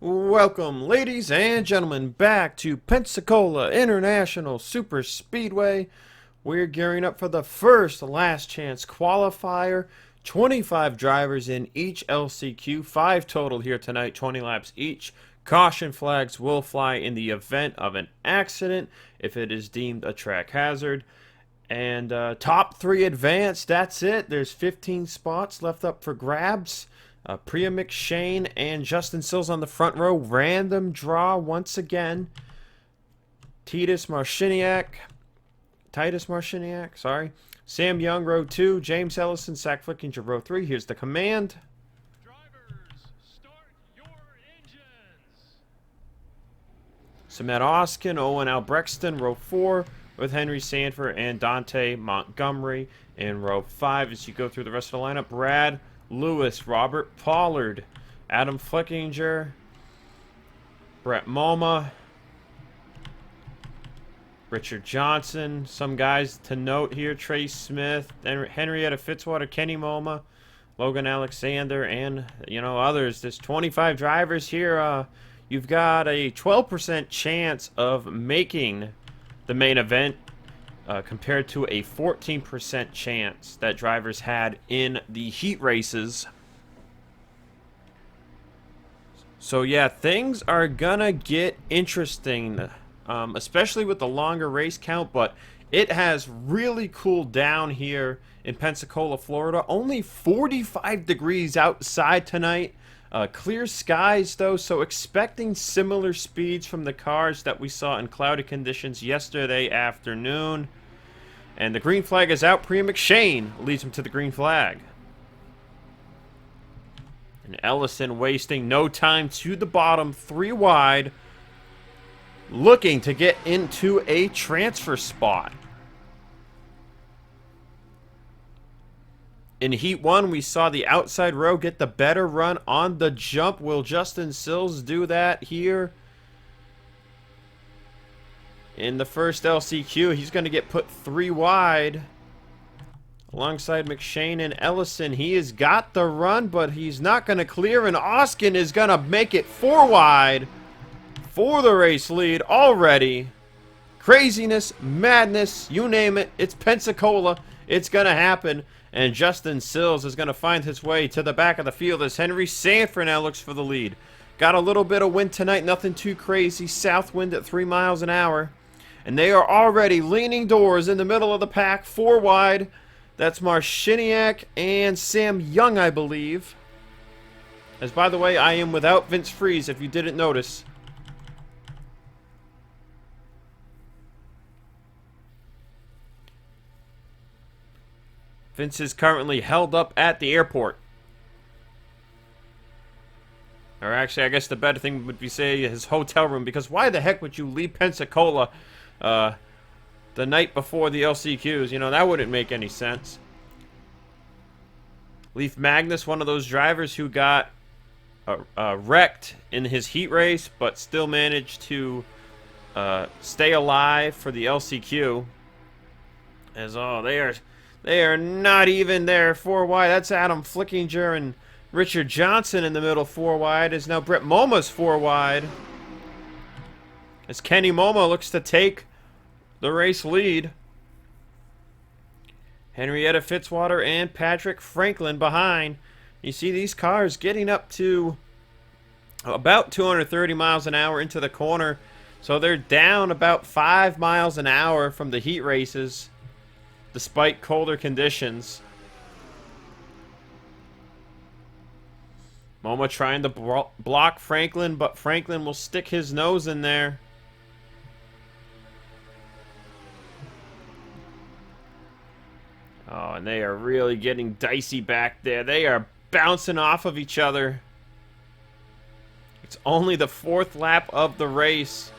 Welcome, ladies and gentlemen, back to Pensacola International Super Speedway. We're gearing up for the first last chance qualifier. 25 drivers in each LCQ, 5 total here tonight, 20 laps each. Caution flags will fly in the event of an accident if it is deemed a track hazard. And top 3 advanced, that's it. There's 15 spots left up for grabs. Priya McShane and Justin Sills on the front row. Random draw once again. Titus Marciniak, sorry. Sam Young, row 2. James Ellison, Sack Flickinger, row 3. Here's the command. Drivers, start your engines. Samet Oskin, Owen Albrechtston, row 4. With Henry Sanford and Dante Montgomery in row 5. As you go through the rest of the lineup, Brad Lewis, Robert Pollard, Adam Flickinger, Brett Moma, Richard Johnson. Some guys to note here: Trey Smith, Henrietta Fitzwater, Kenny Moma, Logan Alexander, and others. There's 25 drivers here. You've got a 12% chance of making the main event, compared to a 14% chance that drivers had in the heat races. So yeah, things are gonna get interesting, especially with the longer race count, but it has really cooled down here in Pensacola, Florida. Only 45 degrees outside tonight. Clear skies though, so expecting similar speeds from the cars that we saw in cloudy conditions yesterday afternoon. And the green flag is out. Priya McShane leads him to the green flag. And Ellison wasting no time to the bottom, 3 wide, looking to get into a transfer spot. In Heat 1, we saw the outside row get the better run on the jump. Will Justin Sills do that here? In the first LCQ, he's going to get put 3 wide. Alongside McShane and Ellison. He has got the run, but he's not going to clear. And Oskin is going to make it 4 wide for the race lead already. Craziness, madness, you name it. It's Pensacola. It's going to happen. And Justin Sills is going to find his way to the back of the field as Henry Sanford now looks for the lead. Got a little bit of wind tonight, nothing too crazy. South wind at 3 miles an hour. And they are already leaning doors in the middle of the pack, 4 wide. That's Marciniak and Sam Young, I believe. As, by the way, I am without Vince Freeze, if you didn't notice. Vince is currently held up at the airport. Or actually, I guess the better thing would be say his hotel room, because why the heck would you leave Pensacola the night before the LCQs? That wouldn't make any sense. Leaf Magnus, one of those drivers who got wrecked in his heat race, but still managed to stay alive for the LCQ. As they are not even there 4 wide. That's Adam Flickinger and Richard Johnson in the middle, 4 wide. Is now Brett Moma's 4 wide. As Kenny Moma looks to take the race lead. Henrietta Fitzwater and Patrick Franklin behind. You see these cars getting up to about 230 miles an hour into the corner. So they're down about 5 miles an hour from the heat races, despite colder conditions. Moma trying to block Franklin, but Franklin will stick his nose in there. Oh, and they are really getting dicey back there. They are bouncing off of each other. It's only the 4th lap of the race.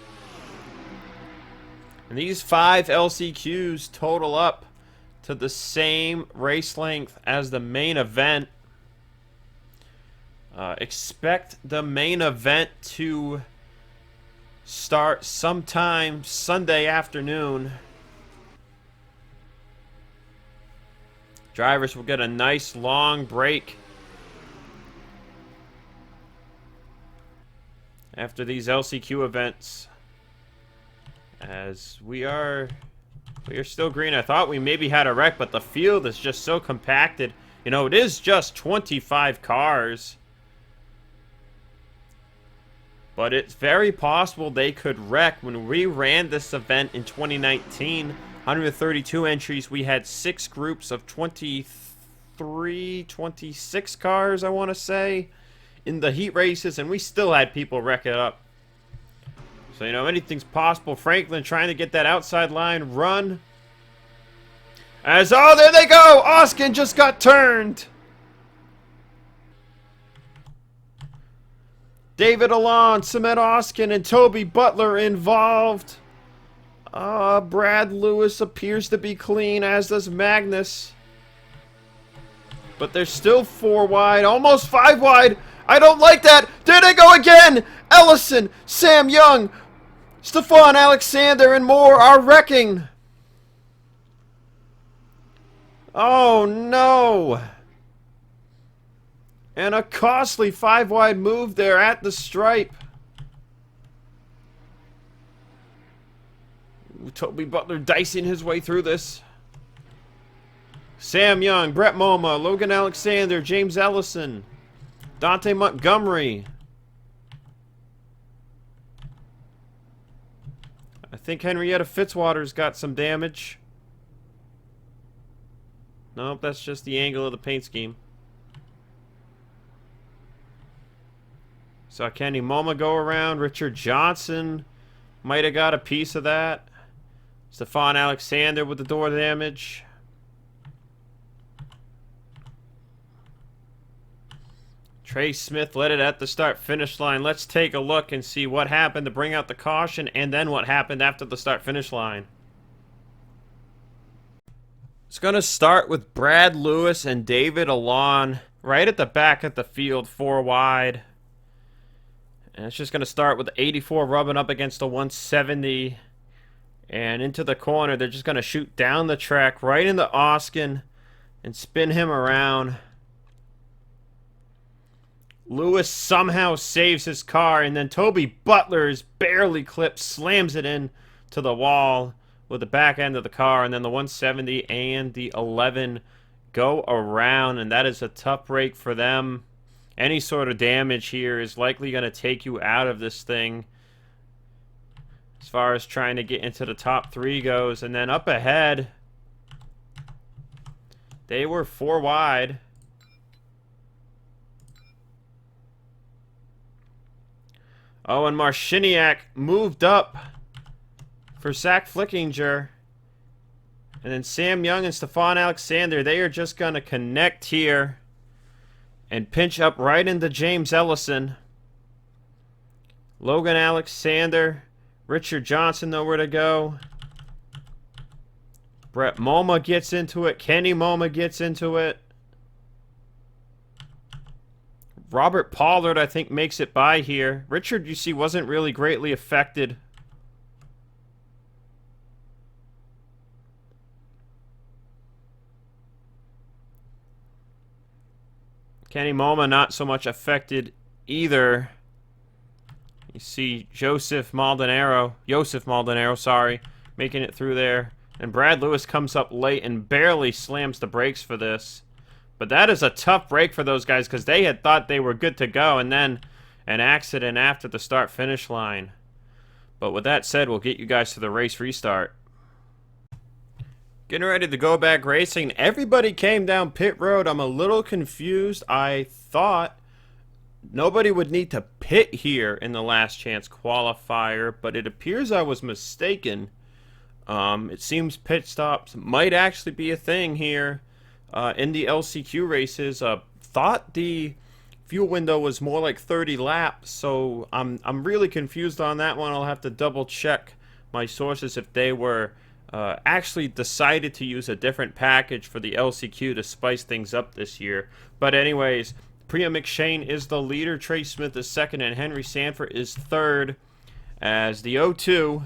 And these 5 LCQs total up to the same race length as the main event. Expect the main event to start sometime Sunday afternoon. Drivers will get a nice long break after these LCQ events. As we are still green. I thought we maybe had a wreck, but the field is just so compacted. You know, it is just 25 cars. But it's very possible they could wreck. When we ran this event in 2019, 132 entries, we had 6 groups of 23, 26 cars, I want to say, in the heat races, and we still had people wreck it up. So, you know, anything's possible. Franklin trying to get that outside line run. As, oh, there they go! Oskin just got turned! David Alon, Cement Oskin, and Toby Butler involved. Brad Lewis appears to be clean, as does Magnus. But there's still 4 wide, almost 5 wide. I don't like that. There they go again! Ellison, Sam Young, Stefan Alexander, and more are wrecking. Oh, no. And a costly 5 wide move there at the stripe. Toby Butler dicing his way through this. Sam Young, Brett Moma, Logan Alexander, James Ellison, Dante Montgomery. I think Henrietta Fitzwater's got some damage. Nope, that's just the angle of the paint scheme. Saw Kenny Moma go around. Richard Johnson might have got a piece of that. Stefan Alexander with the door damage. Trey Smith led it at the start-finish line. Let's take a look and see what happened to bring out the caution, and then what happened after the start-finish line. It's going to start with Brad Lewis and David Alon right at the back of the field, 4 wide. And it's just going to start with 84 rubbing up against the 170. And into the corner, they're just going to shoot down the track right into Oskin and spin him around. Lewis somehow saves his car, and then Toby Butler is barely clipped, slams it in to the wall with the back end of the car, and then the 170 and the 11 go around, and that is a tough break for them. Any sort of damage here is likely going to take you out of this thing as far as trying to get into the top 3 goes. And then up ahead, they were 4 wide. Oh, and Marciniak moved up for Zach Flickinger. And then Sam Young and Stefan Alexander, they are just going to connect here and pinch up right into James Ellison. Logan Alexander, Richard Johnson, nowhere to go. Brett Moma gets into it. Kenny Moma gets into it. Robert Pollard, I think, makes it by here. Richard, you see, wasn't really greatly affected. Kenny Moma not so much affected either. You see Joseph Maldonado, sorry, making it through there. And Brad Lewis comes up late and barely slams the brakes for this. But that is a tough break for those guys because they had thought they were good to go, and then an accident after the start-finish line. But with that said, we'll get you guys to the race restart. Getting ready to go back racing. Everybody came down pit road. I'm a little confused. I thought nobody would need to pit here in the last chance qualifier, but it appears I was mistaken. It seems pit stops might actually be a thing here. In the LCQ races, thought the fuel window was more like 30 laps, so I'm really confused on that one. I'll have to double check my sources if they were actually decided to use a different package for the LCQ to spice things up this year. But anyways, Priya McShane is the leader, Trey Smith is second, and Henry Sanford is third, as the 02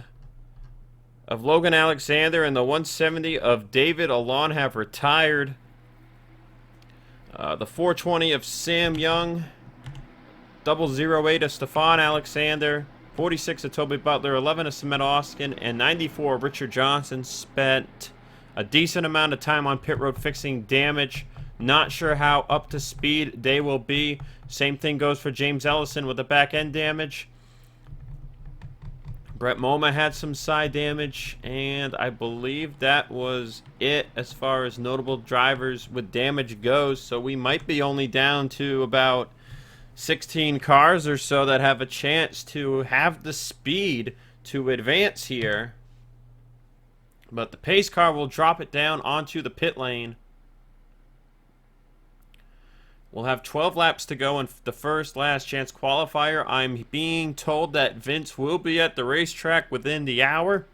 of Logan Alexander and the 170 of David Alon have retired. The 420 of Sam Young 008 of Stefan Alexander, 46 of Toby Butler, 11 of Cement Oskin, and 94 of Richard Johnson. Spent a decent amount of time on pit road fixing damage. Not sure how up to speed they will be. Same thing goes for James Ellison with the back end damage. Brett Moma had some side damage, and I believe that was it as far as notable drivers with damage goes. So we might be only down to about 16 cars or so that have a chance to have the speed to advance here. But the pace car will drop it down onto the pit lane. We'll have 12 laps to go in the first last chance qualifier. I'm being told that Vince will be at the racetrack within the hour.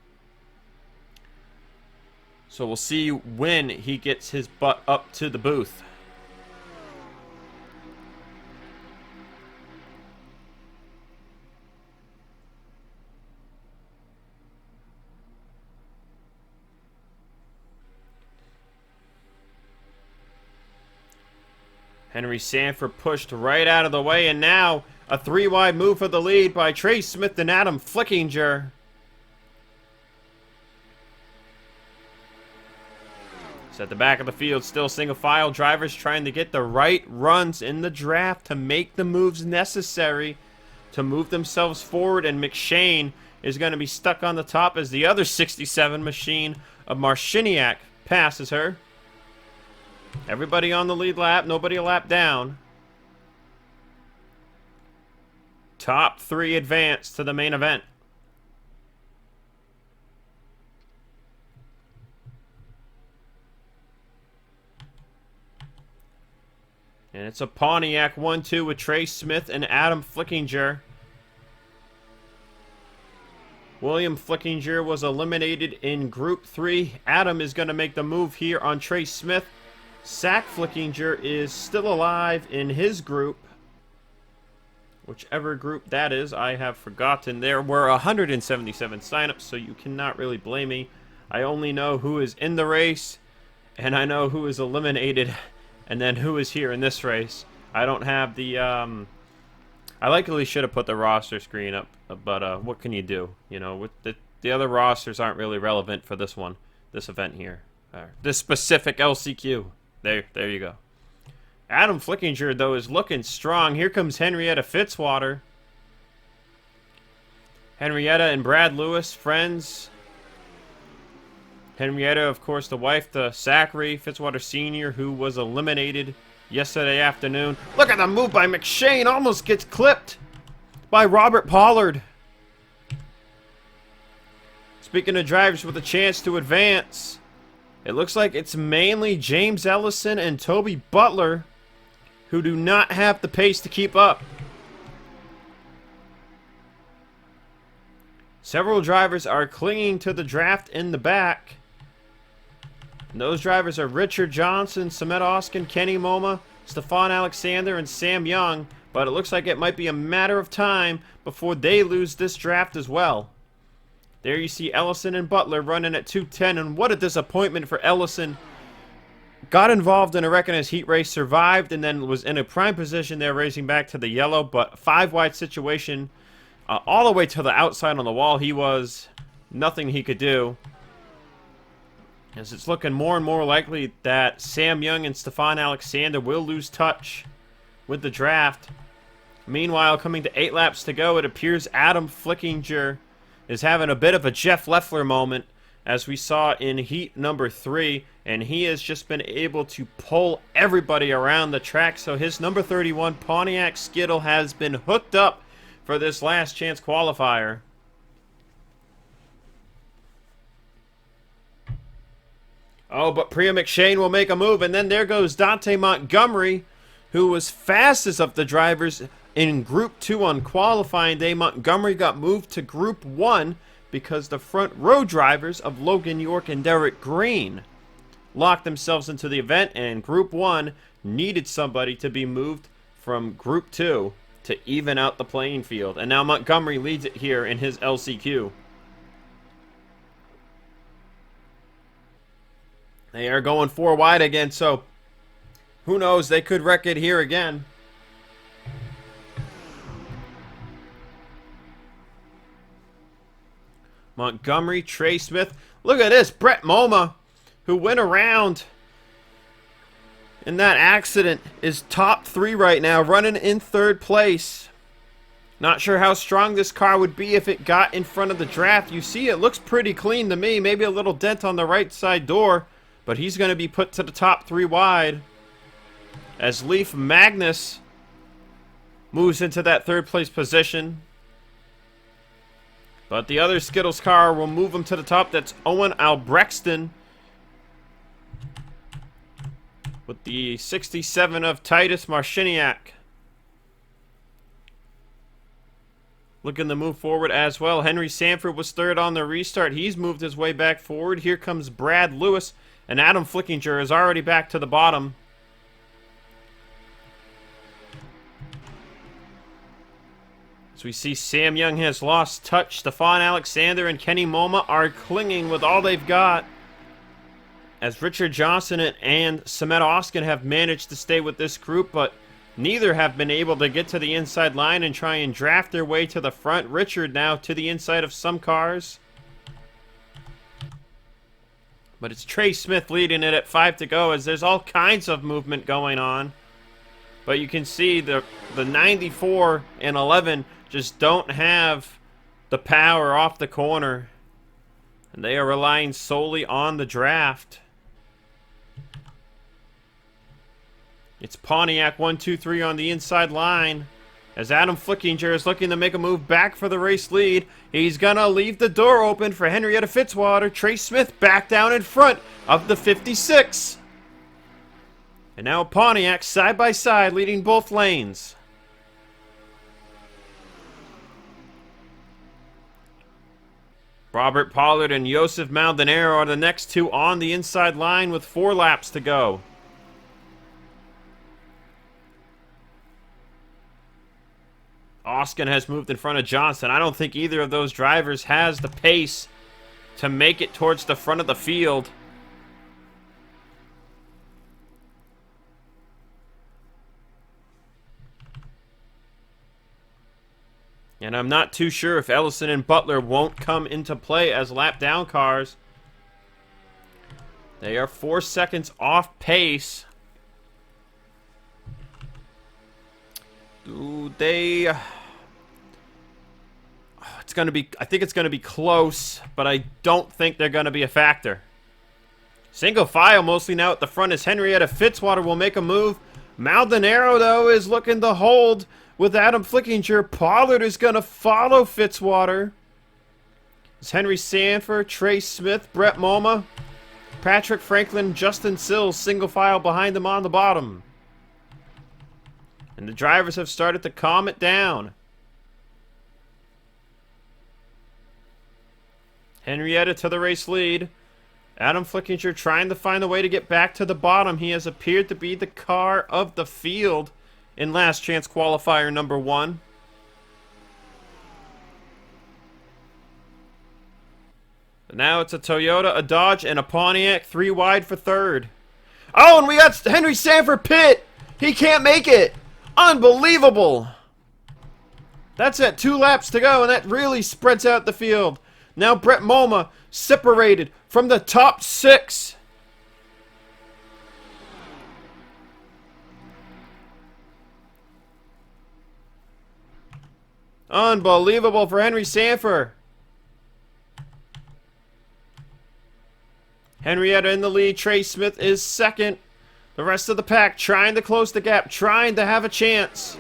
So we'll see when he gets his butt up to the booth. Henry Sanford pushed right out of the way, and now a 3-wide move for the lead by Trey Smith and Adam Flickinger. It's at the back of the field, still single file. Drivers trying to get the right runs in the draft to make the moves necessary to move themselves forward, and McShane is going to be stuck on the top as the other 67 machine of Marciniak passes her. Everybody on the lead lap, nobody a lap down. Top 3 advance to the main event. And it's a Pontiac 1-2 with Trey Smith and Adam Flickinger. William Flickinger was eliminated in Group 3. Adam is going to make the move here on Trey Smith. Zach Flickinger is still alive in his group. Whichever group that is, I have forgotten. There were 177 signups, so you cannot really blame me. I only know who is in the race, and I know who is eliminated, and then who is here in this race. I don't have the, I likely should have put the roster screen up, but what can you do? You know, with the other rosters aren't really relevant for this one, this event here. This specific LCQ. There you go. Adam Flickinger, though, is looking strong. Here comes Henrietta Fitzwater. Henrietta and Brad Lewis, friends. Henrietta, of course, the wife to Zachary Fitzwater Sr., who was eliminated yesterday afternoon. Look at the move by McShane. Almost gets clipped by Robert Pollard. Speaking of drivers with a chance to advance, it looks like it's mainly James Ellison and Toby Butler who do not have the pace to keep up. Several drivers are clinging to the draft in the back. And those drivers are Richard Johnson, Cement Oskin, Kenny Moma, Stefan Alexander, and Sam Young. But it looks like it might be a matter of time before they lose this draft as well. There you see Ellison and Butler running at 210, and what a disappointment for Ellison. Got involved in a wreck in his heat race, survived, and then was in a prime position there racing back to the yellow, but 5-wide situation all the way to the outside on the wall. He was nothing he could do. As it's looking more and more likely that Sam Young and Stefan Alexander will lose touch with the draft. Meanwhile, coming to 8 laps to go, it appears Adam Flickinger is having a bit of a Jeff Leffler moment, as we saw in heat number 3, and he has just been able to pull everybody around the track. So his number 31 Pontiac Skittle has been hooked up for this last chance qualifier. Oh, but Priya McShane will make a move, and then there goes Dante Montgomery, who was fastest of the drivers in Group 2 on qualifying day. Montgomery got moved to Group 1 because the front row drivers of Logan York and Derek Green locked themselves into the event, and Group 1 needed somebody to be moved from Group 2 to even out the playing field. And now Montgomery leads it here in his LCQ. They are going 4 wide again, so who knows? They could wreck it here again. Montgomery, Trey Smith. Look at this. Brett Moma, who went around in that accident, is top 3 right now, running in 3rd place. Not sure how strong this car would be if it got in front of the draft. You see, it looks pretty clean to me. Maybe a little dent on the right side door, but he's going to be put to the top 3 wide as Leaf Magnus moves into that 3rd place position. But the other Skittles car will move him to the top. That's Owen Albrechtston with the 67 of Titus Marciniak. Looking to move forward as well. Henry Sanford was 3rd on the restart. He's moved his way back forward. Here comes Brad Lewis. And Adam Flickinger is already back to the bottom. As we see Sam Young has lost touch. Stefan Alexander and Kenny Moma are clinging with all they've got, as Richard Johnson and Samet Oskin have managed to stay with this group, but neither have been able to get to the inside line and try and draft their way to the front. Richard now to the inside of some cars. But it's Trey Smith leading it at 5 to go, as there's all kinds of movement going on. But you can see the 94 and 11 just don't have the power off the corner. And they are relying solely on the draft. It's Pontiac 1, 2, 3 on the inside line, as Adam Flickinger is looking to make a move back for the race lead. He's gonna leave the door open for Henrietta Fitzwater. Trey Smith back down in front of the 56. And now Pontiac side by side leading both lanes. Robert Pollard and Josef Maldonado are the next 2 on the inside line with 4 laps to go. Oskin has moved in front of Johnson. I don't think either of those drivers has the pace to make it towards the front of the field. And I'm not too sure if Ellison and Butler won't come into play as lap down cars. They are 4 seconds off pace. Do they... It's going to be... I think it's going to be close, but I don't think they're going to be a factor. Single file mostly now at the front as Henrietta Fitzwater will make a move. Maldonado, though, is looking to hold with Adam Flickinger. Pollard is going to follow Fitzwater. It's Henry Sanford, Trey Smith, Brett Moma, Patrick Franklin, Justin Sills, single file behind them on the bottom. And the drivers have started to calm it down. Henrietta to the race lead. Adam Flickinger trying to find a way to get back to the bottom. He has appeared to be the car of the field in last chance qualifier number 1. Now it's a Toyota, a Dodge, and a Pontiac, 3 wide for 3rd. Oh, and we got Henry Sanford pit. He can't make it. Unbelievable. That's at 2 laps to go, and that really spreads out the field. Now Brett Moma separated from the top 6. Unbelievable for Henry Sanford. Henrietta in the lead. Trey Smith is 2nd. The rest of the pack trying to close the gap, trying to have a chance.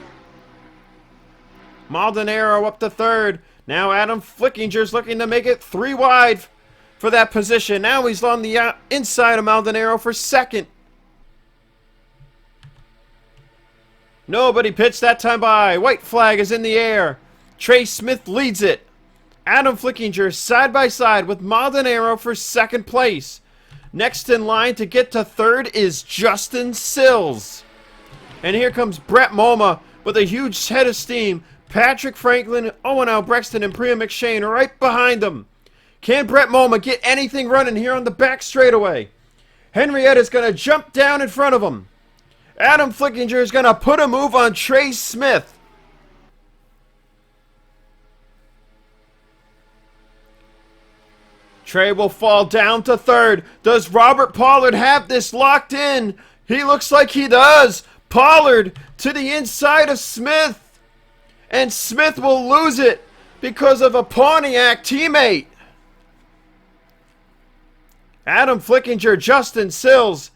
Maldonado up to 3rd. Now Adam Flickinger's looking to make it 3 wide for that position. Now he's on the inside of Maldonado for 2nd. Nobody pitched that time by. White flag is in the air. Trey Smith leads it. Adam Flickinger side by side with Maldonado for 2nd place. Next in line to get to 3rd is Justin Sills. And here comes Brett Moma with a huge head of steam. Patrick Franklin, Owen Albrechtston, and Priya McShane are right behind them. Can Brett Moma get anything running here on the back straightaway? Henrietta's going to jump down in front of him. Adam Flickinger is going to put a move on Trey Smith. Trey will fall down to third. Does Robert Pollard have this locked in? He looks like he does. Pollard to the inside of Smith. And Smith will lose it because of a Pontiac teammate. Adam Flickinger, Justin Sills,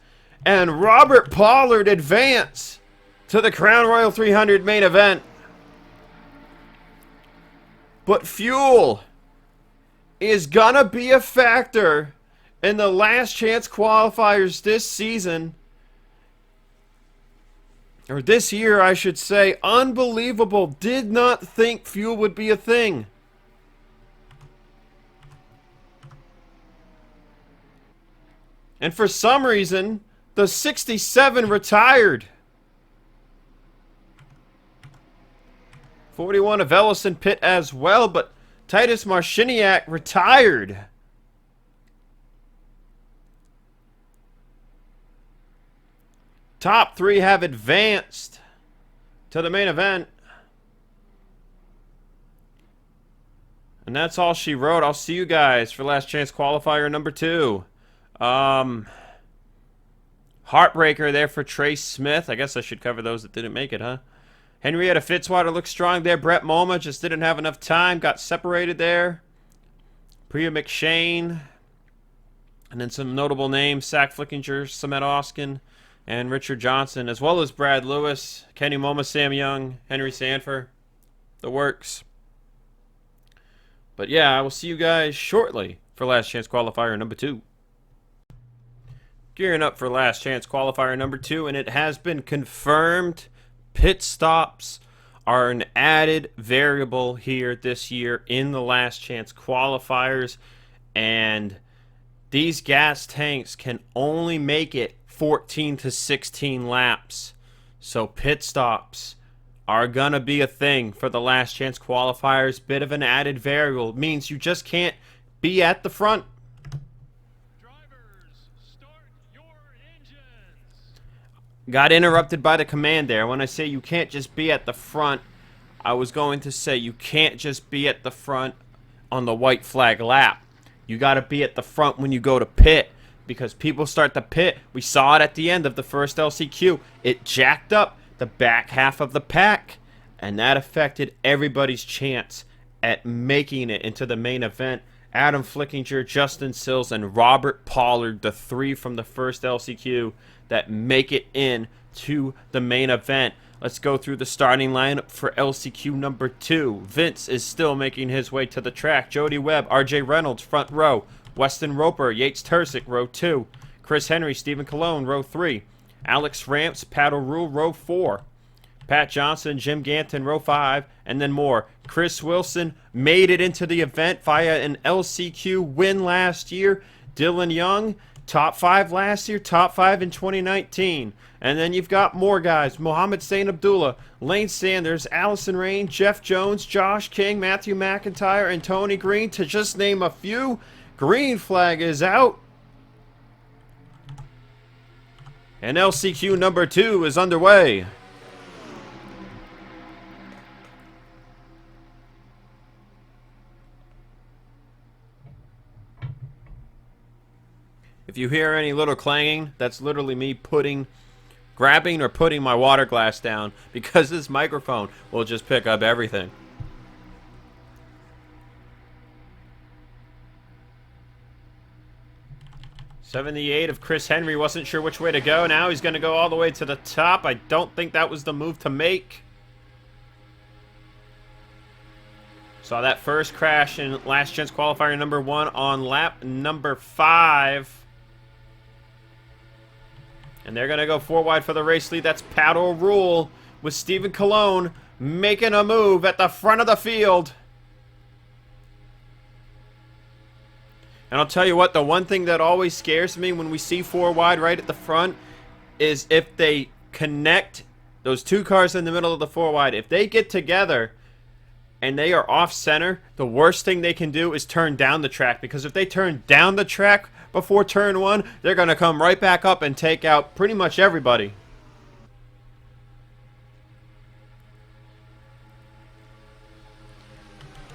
and Robert Pollard advance to the Crown Royal 300 main event. But fuel is gonna be a factor in the last chance qualifiers this season. Or this year, I should say. Unbelievable. Did not think fuel would be a thing. And for some reason, the 67 retired. 41 of Ellison pit as well, but Titus Marciniak retired. Top three have advanced to the main event. And that's all she wrote. I'll see you guys for last chance qualifier number 2. Heartbreaker there for Trace Smith. I guess I should cover those that didn't make it, huh? Henrietta Fitzwater looks strong there. Brett Moma just didn't have enough time. Got separated there. Priya McShane. And then some notable names. Zach Flickinger, Samet Oskin, and Richard Johnson. As well as Brad Lewis, Kenny Moma, Sam Young, Henry Sanford. The works. But yeah, I will see you guys shortly for last chance qualifier number 2. Gearing up for last chance qualifier number 2, and it has been confirmed. Pit stops are an added variable here this year in the last chance qualifiers, and these gas tanks can only make it 14 to 16 laps. So pit stops are gonna be a thing for the last chance qualifiers. Bit of an added variable. It means you just can't be at the front. Got interrupted by the command there. When I say you can't just be at the front, I was going to say you can't just be at the front on the white flag lap. You got to be at the front when you go to pit, because people start to pit. We saw it at the end of the first LCQ. It jacked up the back half of the pack, and that affected everybody's chance at making it into the main event. Adam Flickinger, Justin Sills, and Robert Pollard, the 3 from the first LCQ that make it in to the main event. Let's go through the starting lineup for LCQ number 2. Vince is still making his way to the track. Jody Webb, RJ Reynolds, front row. Weston Roper, Yates Tursick, row 2. Chris Henry, Stephen Colon, row 3. Alex Ramps, Pat O'Rule, row 4. Pat Johnson, Jim Ganton, row 5, and then more. Chris Wilson made it into the event via an LCQ win last year. Dylan Young, top 5 last year, top 5 in 2019. And then you've got more guys. Mohammed Sain Abdullah, Lane Sanders, Allison Rain, Jeff Jones, Josh King, Matthew McIntyre, and Tony Green, to just name a few. Green flag is out. And LCQ number 2 is underway. If you hear any little clanging, that's literally me grabbing or putting my water glass down, because this microphone will just pick up everything. '78 of Chris Henry, wasn't sure which way to go. Now he's going to go all the way to the top. I don't think that was the move to make. Saw that first crash in last chance qualifier number 1 on lap number 5. And they're going to go 4 wide for the race lead. That's Pat O'Rule with Stephen Colon making a move at the front of the field. And I'll tell you what, the one thing that always scares me when we see 4 wide right at the front is if they connect those 2 cars in the middle of the 4 wide. If they get together and they are off center, the worst thing they can do is turn down the track. Because if they turn down the track before turn 1, they're going to come right back up and take out pretty much everybody.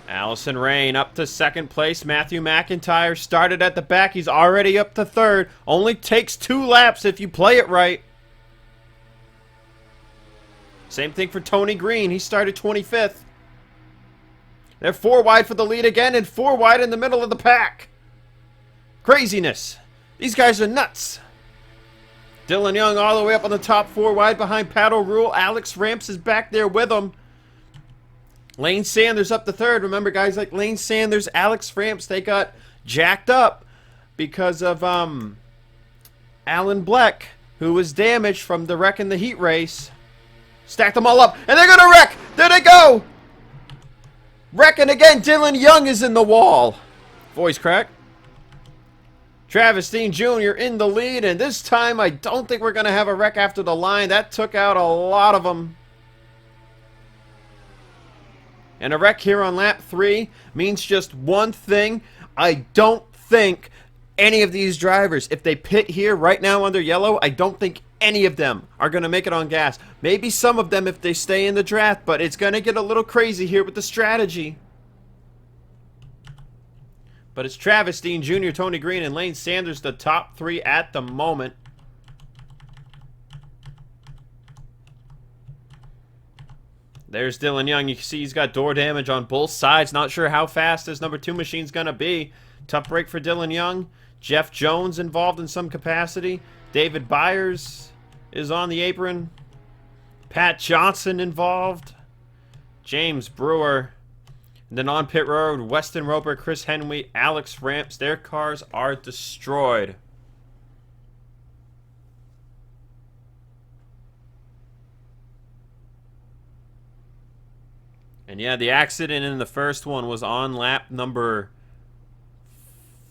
Allison Rain up to second place. Matthew McIntyre started at the back. He's already up to third. Only takes 2 laps if you play it right. Same thing for Tony Green. He started 25th. They're 4 wide for the lead again and 4 wide in the middle of the pack. Craziness. These guys are nuts. Dylan Young all the way up on the top, 4 wide behind Paddle Rule. Alex Ramps is back there with him. Lane Sanders up to third. Remember, guys like Lane Sanders, Alex Ramps, they got jacked up because of Alan Bleck, who was damaged from the wreck in the heat race. Stacked them all up, and they're going to wreck. There they go. Wrecking again. Dylan Young is in the wall. Voice crack. Travis Dean Jr. in the lead, and this time I don't think we're going to have a wreck after the line. That took out a lot of them. And a wreck here on lap 3 means just one thing. I don't think any of these drivers, if they pit here right now under yellow, I don't think any of them are going to make it on gas. Maybe some of them if they stay in the draft, but it's going to get a little crazy here with the strategy. But it's Travis Dean Jr., Tony Green, and Lane Sanders, the top 3 at the moment. There's Dylan Young. You can see he's got door damage on both sides. Not sure how fast this number 2 machine's going to be. Tough break for Dylan Young. Jeff Jones involved in some capacity. David Byers is on the apron. Pat Johnson involved. James Brewer. And then on pit road, Weston Roper, Chris Henry, Alex Ramps. Their cars are destroyed. And yeah, the accident in the first one was on lap number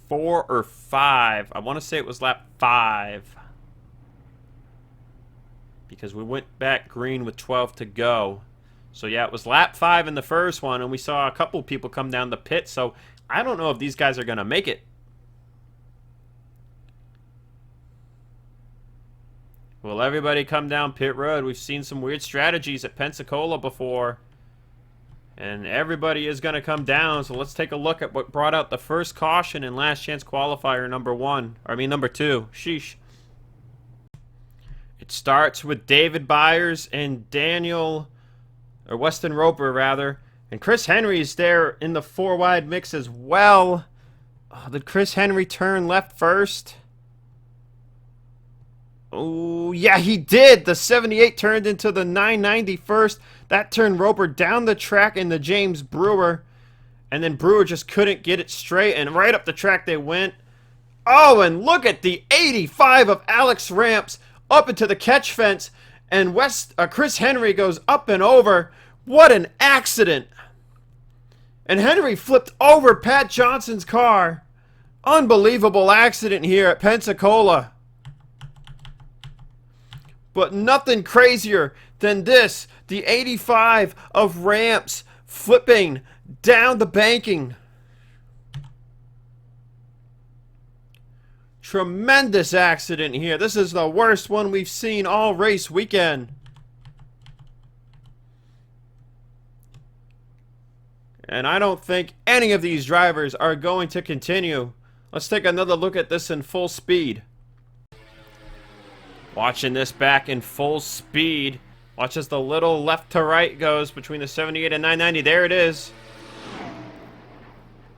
4 or 5. I want to say it was lap 5. Because we went back green with 12 to go. So yeah, it was lap 5 in the first one, and we saw a couple people come down the pit. So I don't know if these guys are going to make it. Will everybody come down pit road? We've seen some weird strategies at Pensacola before. And everybody is going to come down, so let's take a look at what brought out the first caution in last chance qualifier number 2. Sheesh. It starts with David Byers and Weston Roper, rather. And Chris Henry's there in the 4 wide mix as well. Oh, did Chris Henry turn left first? Oh, yeah, he did. The 78 turned into the 990 first. That turned Roper down the track in the James Brewer. And then Brewer just couldn't get it straight. And right up the track they went. Oh, and look at the 85 of Alex Ramps up into the catch fence. And Chris Henry goes up and over. What an accident. And Henry flipped over Pat Johnson's car. Unbelievable accident here at Pensacola. But nothing crazier than this. The 85 of Ramps flipping down the banking. Tremendous accident here. This is the worst one we've seen all race weekend. And I don't think any of these drivers are going to continue. Let's take another look at this in full speed. Watching this back in full speed. Watch as the little left to right goes between the 78 and 990. There it is.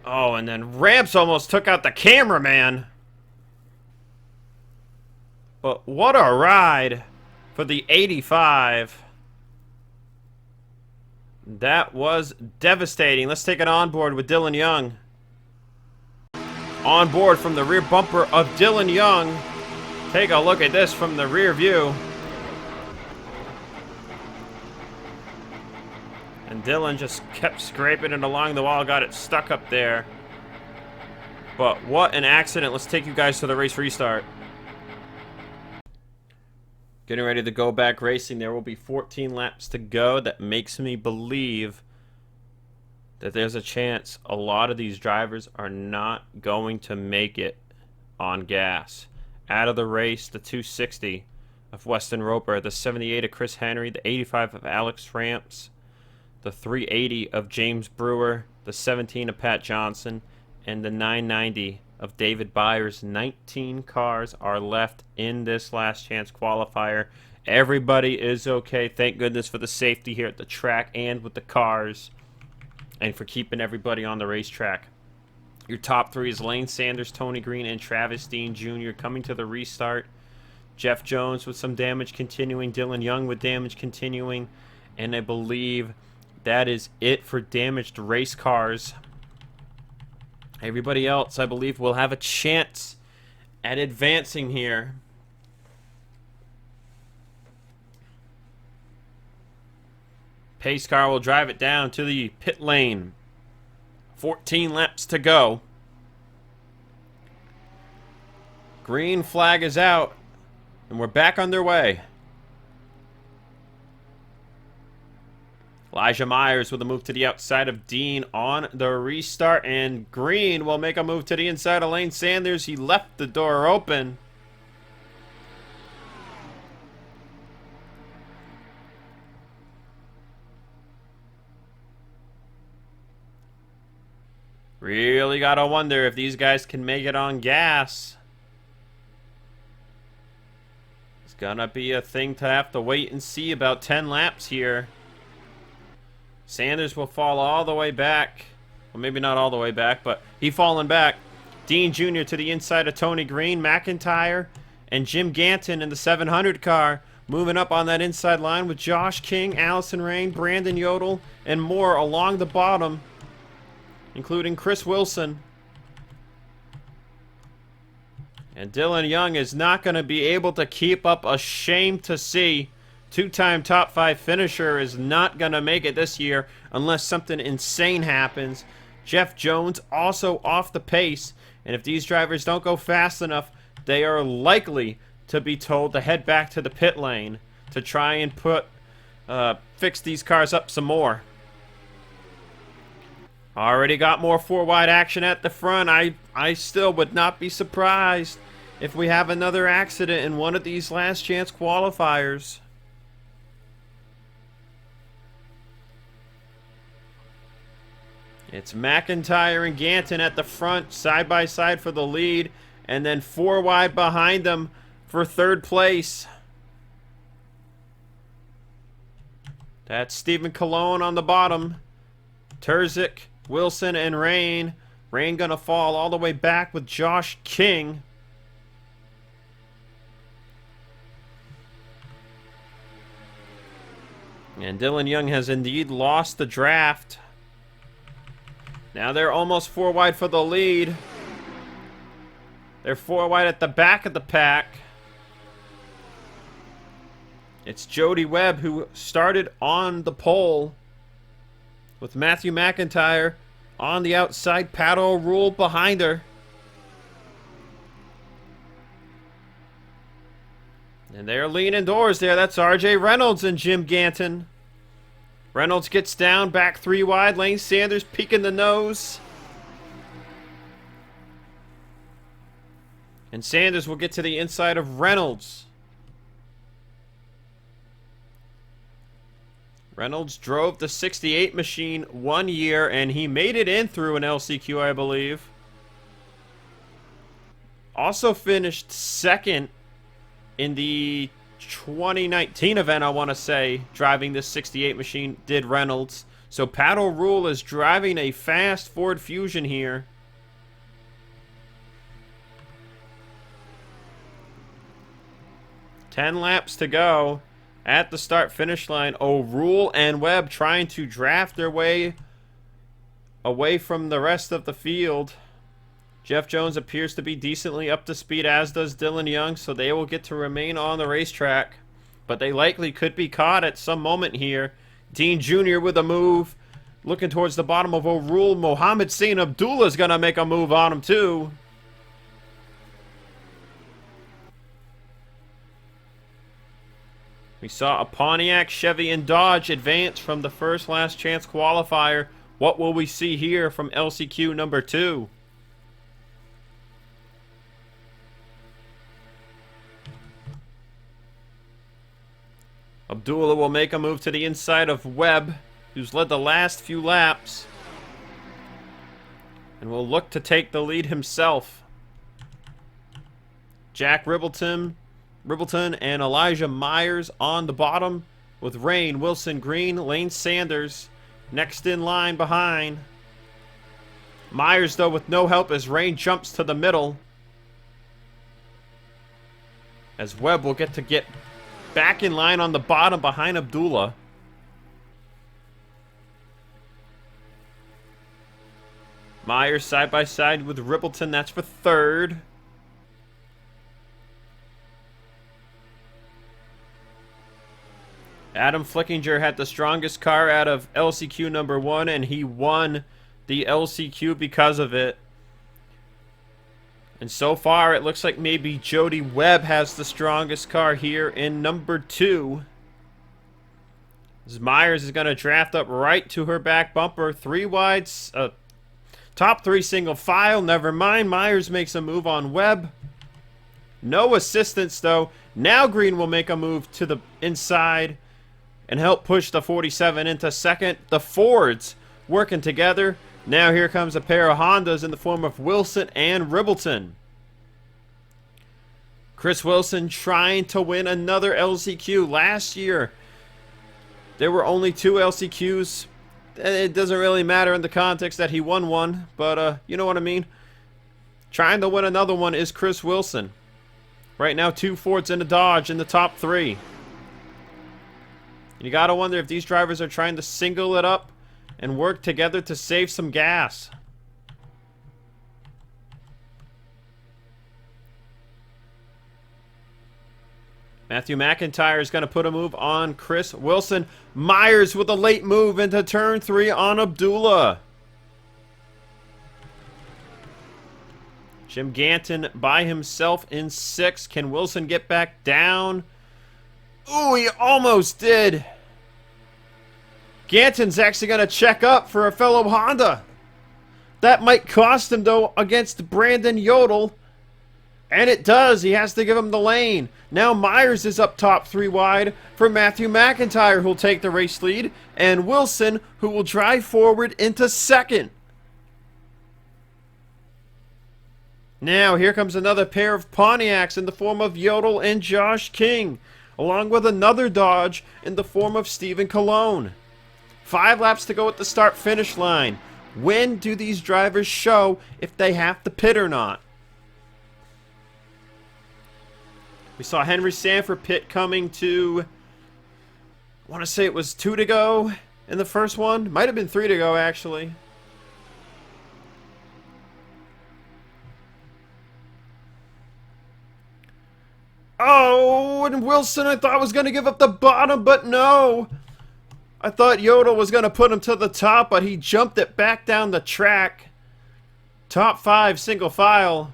Oh, and then Ramps almost took out the cameraman. But what a ride for the 85. That was devastating. Let's take it on board with Dylan Young. On board from the rear bumper of Dylan Young. Take a look at this from the rear view. And Dylan just kept scraping it along the wall, got it stuck up there. But what an accident. Let's take you guys to the race restart. Getting ready to go back racing. There will be 14 laps to go. That makes me believe that there's a chance a lot of these drivers are not going to make it on gas. Out of the race, the 260 of Weston Roper, the 78 of Chris Henry, the 85 of Alex Ramps, the 380 of James Brewer, the the 17 of Pat Johnson, and the 990 of David Byers. 19 cars are left in this last chance qualifier. Everybody is okay. Thank goodness for the safety here at the track and with the cars, and for keeping everybody on the racetrack. Your top three is Lane Sanders, Tony Green, and Travis Dean Jr. coming to the restart. Jeff Jones with some damage continuing. Dylan Young with damage continuing. And I believe that is it for damaged race cars. Everybody else, I believe, will have a chance at advancing here. Pace car will drive it down to the pit lane. 14 laps to go. Green flag is out, and we're back underway. Elijah Myers with a move to the outside of Dean on the restart, and Green will make a move to the inside of Lane Sanders. He left the door open. Really gotta wonder if these guys can make it on gas. It's gonna be a thing to have to wait and see. About 10 laps here. Sanders will fall all the way back. Well, maybe not all the way back, but he falling back. Dean Jr. to the inside of Tony Green, McIntyre, and Jim Ganton in the 700 car. Moving up on that inside line with Josh King, Allison Rain, Brandon Yodel, and more along the bottom, including Chris Wilson. And Dylan Young is not going to be able to keep up. A shame to see. Two-time top 5 finisher is not going to make it this year unless something insane happens. Jeff Jones also off the pace. And if these drivers don't go fast enough, they are likely to be told to head back to the pit lane to try and fix these cars up some more. Already got more 4-wide action at the front. I still would not be surprised if we have another accident in one of these last chance qualifiers. It's McIntyre and Ganton at the front, side by side for the lead, and then 4 wide behind them for third place. That's Stephen Colon on the bottom. Terzic, Wilson, and Rain. Rain gonna fall all the way back with Josh King. And Dylan Young has indeed lost the draft. Now they're almost 4 wide for the lead. They're 4 wide at the back of the pack. It's Jody Webb who started on the pole, with Matthew McIntyre on the outside, Pat O'Rourke behind her. And they're leaning doors there. That's RJ Reynolds and Jim Ganton. Reynolds gets down, back 3 wide. Lane Sanders peeking the nose. And Sanders will get to the inside of Reynolds. Reynolds drove the 68 machine 1 year, and he made it in through an LCQ, I believe. Also finished second in the 2019 event, I want to say, driving this 68 machine, did Reynolds. So Pat O'Rourke is driving a fast Ford Fusion here. Ten laps to go at the start-finish line. O'Rourke and Webb trying to draft their way away from the rest of the field. Jeff Jones appears to be decently up to speed, as does Dylan Young, so they will get to remain on the racetrack. But they likely could be caught at some moment here. Dean Jr. with a move, looking towards the bottom of O'Rourke. Mohammed Sain Abdullah is going to make a move on him too. We saw a Pontiac, Chevy, and Dodge advance from the first last chance qualifier. What will we see here from LCQ number 2? Abdullah will make a move to the inside of Webb, who's led the last few laps. and will look to take the lead himself. Jack Ribbleton and Elijah Myers on the bottom, with Rain, Wilson, Green, Lane Sanders next in line behind. Myers, though, with no help as Rain jumps to the middle. As Webb will get back in line on the bottom behind Abdullah. Myers side by side with Ribbleton, that's for third. Adam Flickinger had the strongest car out of LCQ number 1, and he won the LCQ because of it. And so far, it looks like maybe Jody Webb has the strongest car here in number 2. As Myers is going to draft up right to her back bumper. 3 wide, top 3 single file. Never mind. Myers makes a move on Webb. No assistance, though. Now Green will make a move to the inside and help push the 47 into second. The Fords working together. Now here comes a pair of Hondas in the form of Wilson and Ribbleton. Chris Wilson trying to win another LCQ. Last year, there were only 2 LCQs. It doesn't really matter in the context that he won one, but you know what I mean. Trying to win another one is Chris Wilson. Right now, 2 Fords and a Dodge in the top 3. You gotta wonder if these drivers are trying to single it up and work together to save some gas. Matthew McIntyre is going to put a move on Chris Wilson. Myers with a late move into turn 3 on Abdullah. Jim Ganton by himself in 6th. Can Wilson get back down? Ooh, he almost did. Ganton's actually going to check up for a fellow Honda. That might cost him, though, against Brandon Yodel. And it does. He has to give him the lane. Now Myers is up top 3 wide for Matthew McIntyre, who will take the race lead. And Wilson, who will drive forward into 2nd. Now here comes another pair of Pontiacs in the form of Yodel and Josh King, along with another Dodge in the form of Stephen Colon. 5 laps to go at the start-finish line. When do these drivers show if they have to pit or not? We saw Henry Sanford pit coming to, I want to say it was 2 to go in the first one. Might have been 3 to go, actually. Oh, and Wilson I thought was going to give up the bottom, but no. I thought Yodel was going to put him to the top, but he jumped it back down the track. Top 5 single file.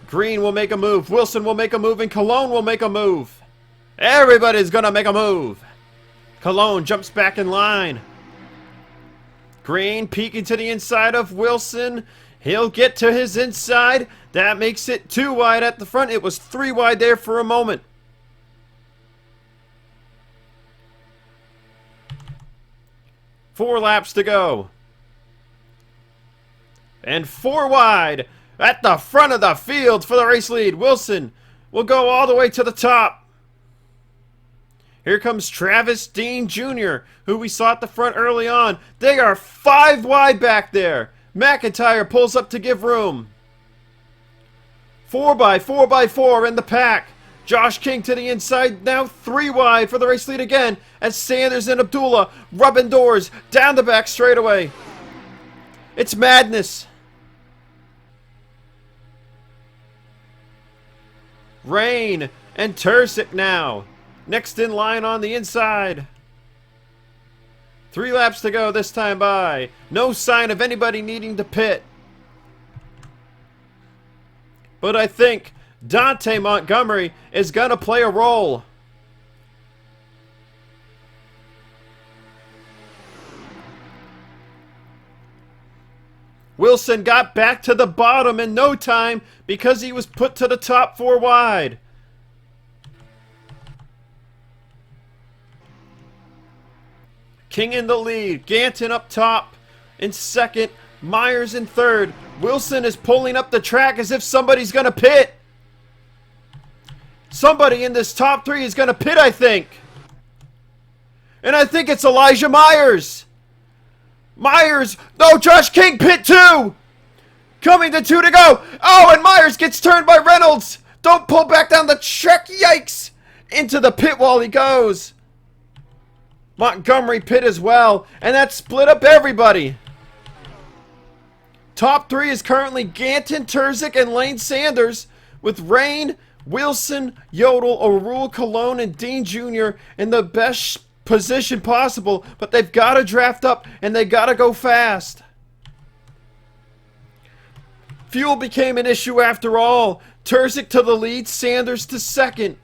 Green will make a move. Wilson will make a move, and Colon will make a move. Everybody's going to make a move. Colon jumps back in line. Green peeking to the inside of Wilson. He'll get to his inside. That makes it 2 wide at the front. It was 3 wide there for a moment. Four laps to go. And 4 wide at the front of the field for the race lead. Wilson will go all the way to the top. Here comes Travis Dean Jr., who we saw at the front early on. They are 5 wide back there. McIntyre pulls up to give room. 4x4 in the pack. Josh King to the inside, now 3 wide for the race lead again, as Sanders and Abdullah rubbing doors down the back straightaway. It's madness. Rain and Tursic now. Next in line on the inside. 3 laps to go this time by. No sign of anybody needing to pit. But I think Dante Montgomery is going to play a role. Wilson got back to the bottom in no time because he was put to the top 4 wide. King in the lead. Ganton up top in second. Myers in third. Wilson is pulling up the track as if somebody's going to pit. Somebody in this top three is going to pit, I think. And I think it's Elijah Myers. Myers. No, Josh King pit two. Coming to two to go. Oh, and Myers gets turned by Reynolds. Don't pull back down the track. Yikes. Into the pit wall he goes. Montgomery pit as well. And that split up everybody. Top three is currently Ganton, Terzic, and Lane Sanders, with Rain, Wilson, Yodel, O'Rourke, Cologne, and Dean Jr. in the best position possible, but they've got to draft up and they got to go fast. Fuel became an issue after all. Terzic to the lead, Sanders to second.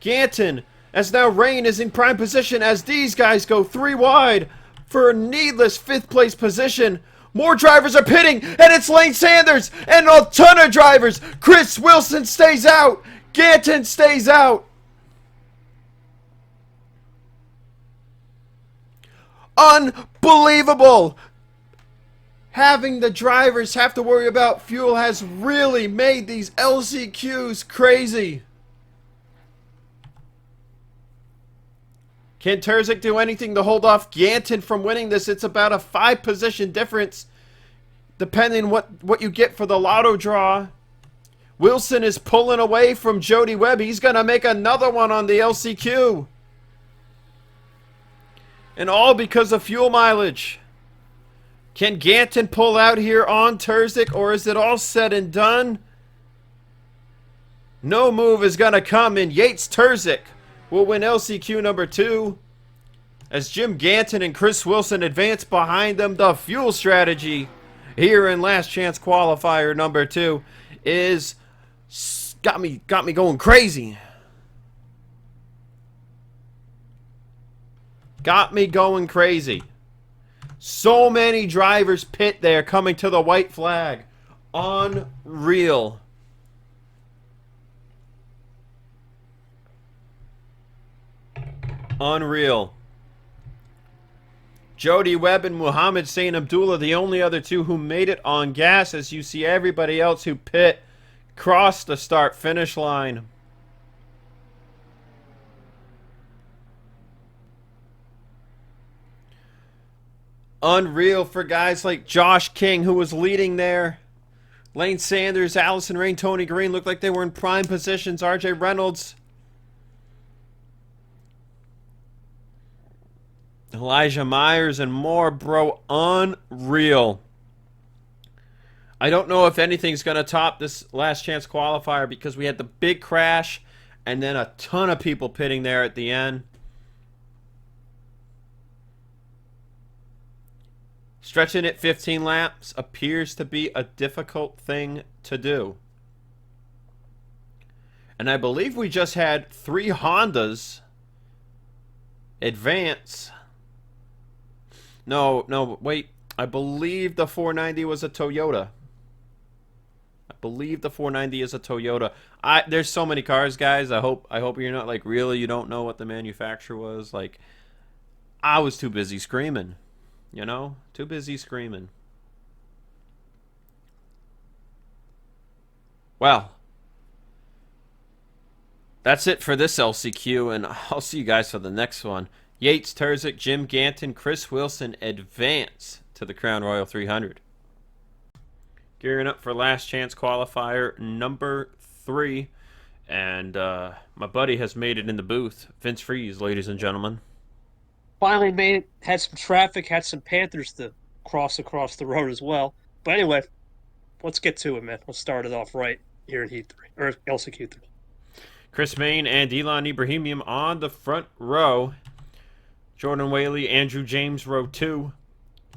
Ganton, as now Rain is in prime position as these guys go three wide for a needless fifth place position. More drivers are pitting, and it's Lane Sanders and a ton of drivers. Chris Wilson stays out. Ganton stays out. Unbelievable. Having the drivers have to worry about fuel has really made these LCQs crazy. Can Terzic do anything to hold off Ganton from winning this? It's about a 5-position difference, depending what you get for the lotto draw. Wilson is pulling away from Jody Webb. He's going to make another one on the LCQ. And all because of fuel mileage. Can Ganton pull out here on Terzic, or is it all said and done? No move is going to come, and Yates Terzic will win LCQ number 2. As Jim Ganton and Chris Wilson advance behind them, the fuel strategy here in last chance qualifier number 2 is got me going crazy. Got me going crazy. So many drivers pit there coming to the white flag. Unreal. Unreal. Jody Webb and Muhammad Saint Abdullah, the only other two who made it on gas, as you see everybody else who pit cross the start-finish line. Unreal for guys like Josh King, who was leading there. Lane Sanders, Allison Rain, Tony Green looked like they were in prime positions. RJ Reynolds, Elijah Myers, and more, bro. Unreal. I don't know if anything's going to top this last chance qualifier because we had the big crash and then a ton of people pitting there at the end. Stretching it 15 laps appears to be a difficult thing to do. And I believe we just had 3 Hondas advance. No, wait. I believe the 490 was a Toyota. I believe the 490 is a Toyota. There's so many cars, guys. I hope you're not like, really, you don't know what the manufacturer was. Like, I was too busy screaming. You know? Too busy screaming. Well, that's it for this LCQ, and I'll see you guys for the next one. Yates, Terzic, Jim Ganton, Chris Wilson advance to the Crown Royal 300. Gearing up for last chance qualifier number 3. And my buddy has made it in the booth. Vince Freeze, ladies and gentlemen. Finally made it, had some traffic, had some Panthers to cross across the road as well. But anyway, let's get to it, man. Let's start it off right here in Heat 3, or LCQ 3. Chris Main and Elon Ibrahimian on the front row. Jordan Whaley, Andrew James, row 2.